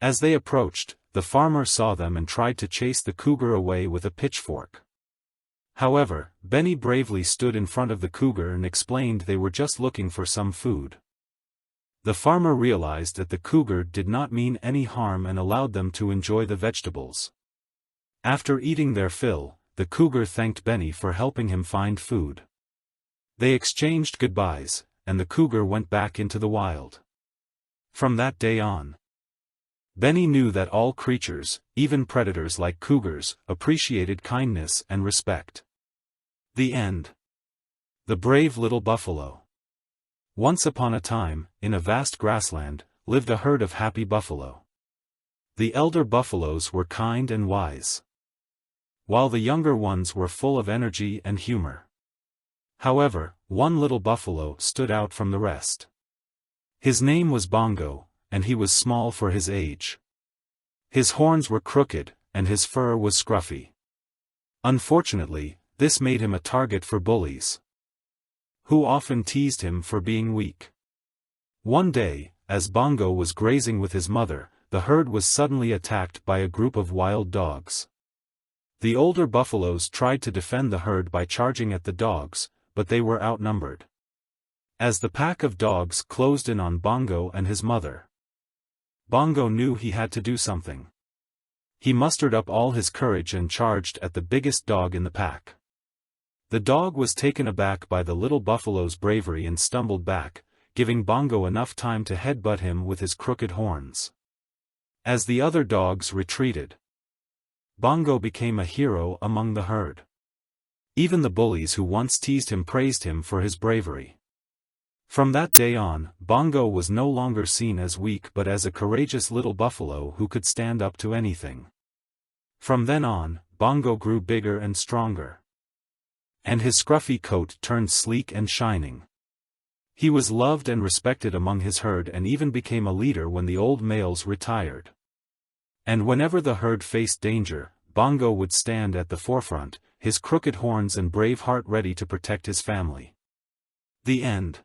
As they approached, the farmer saw them and tried to chase the cougar away with a pitchfork. However, Benny bravely stood in front of the cougar and explained they were just looking for some food. The farmer realized that the cougar did not mean any harm and allowed them to enjoy the vegetables. After eating their fill, the cougar thanked Benny for helping him find food. They exchanged goodbyes, and the cougar went back into the wild. From that day on, Benny knew that all creatures, even predators like cougars, appreciated kindness and respect. The end. The Brave Little Buffalo. Once upon a time, in a vast grassland, lived a herd of happy buffalo. The elder buffaloes were kind and wise, while the younger ones were full of energy and humor. However, one little buffalo stood out from the rest. His name was Bongo, and he was small for his age. His horns were crooked, and his fur was scruffy. Unfortunately, this made him a target for bullies, who often teased him for being weak. One day, as Bongo was grazing with his mother, the herd was suddenly attacked by a group of wild dogs. The older buffaloes tried to defend the herd by charging at the dogs, but they were outnumbered. As the pack of dogs closed in on Bongo and his mother, Bongo knew he had to do something. He mustered up all his courage and charged at the biggest dog in the pack. The dog was taken aback by the little buffalo's bravery and stumbled back, giving Bongo enough time to headbutt him with his crooked horns. As the other dogs retreated, Bongo became a hero among the herd. Even the bullies who once teased him praised him for his bravery. From that day on, Bongo was no longer seen as weak but as a courageous little buffalo who could stand up to anything. From then on, Bongo grew bigger and stronger, and his scruffy coat turned sleek and shining. He was loved and respected among his herd and even became a leader when the old males retired. And whenever the herd faced danger, Bongo would stand at the forefront, his crooked horns and brave heart ready to protect his family. The end.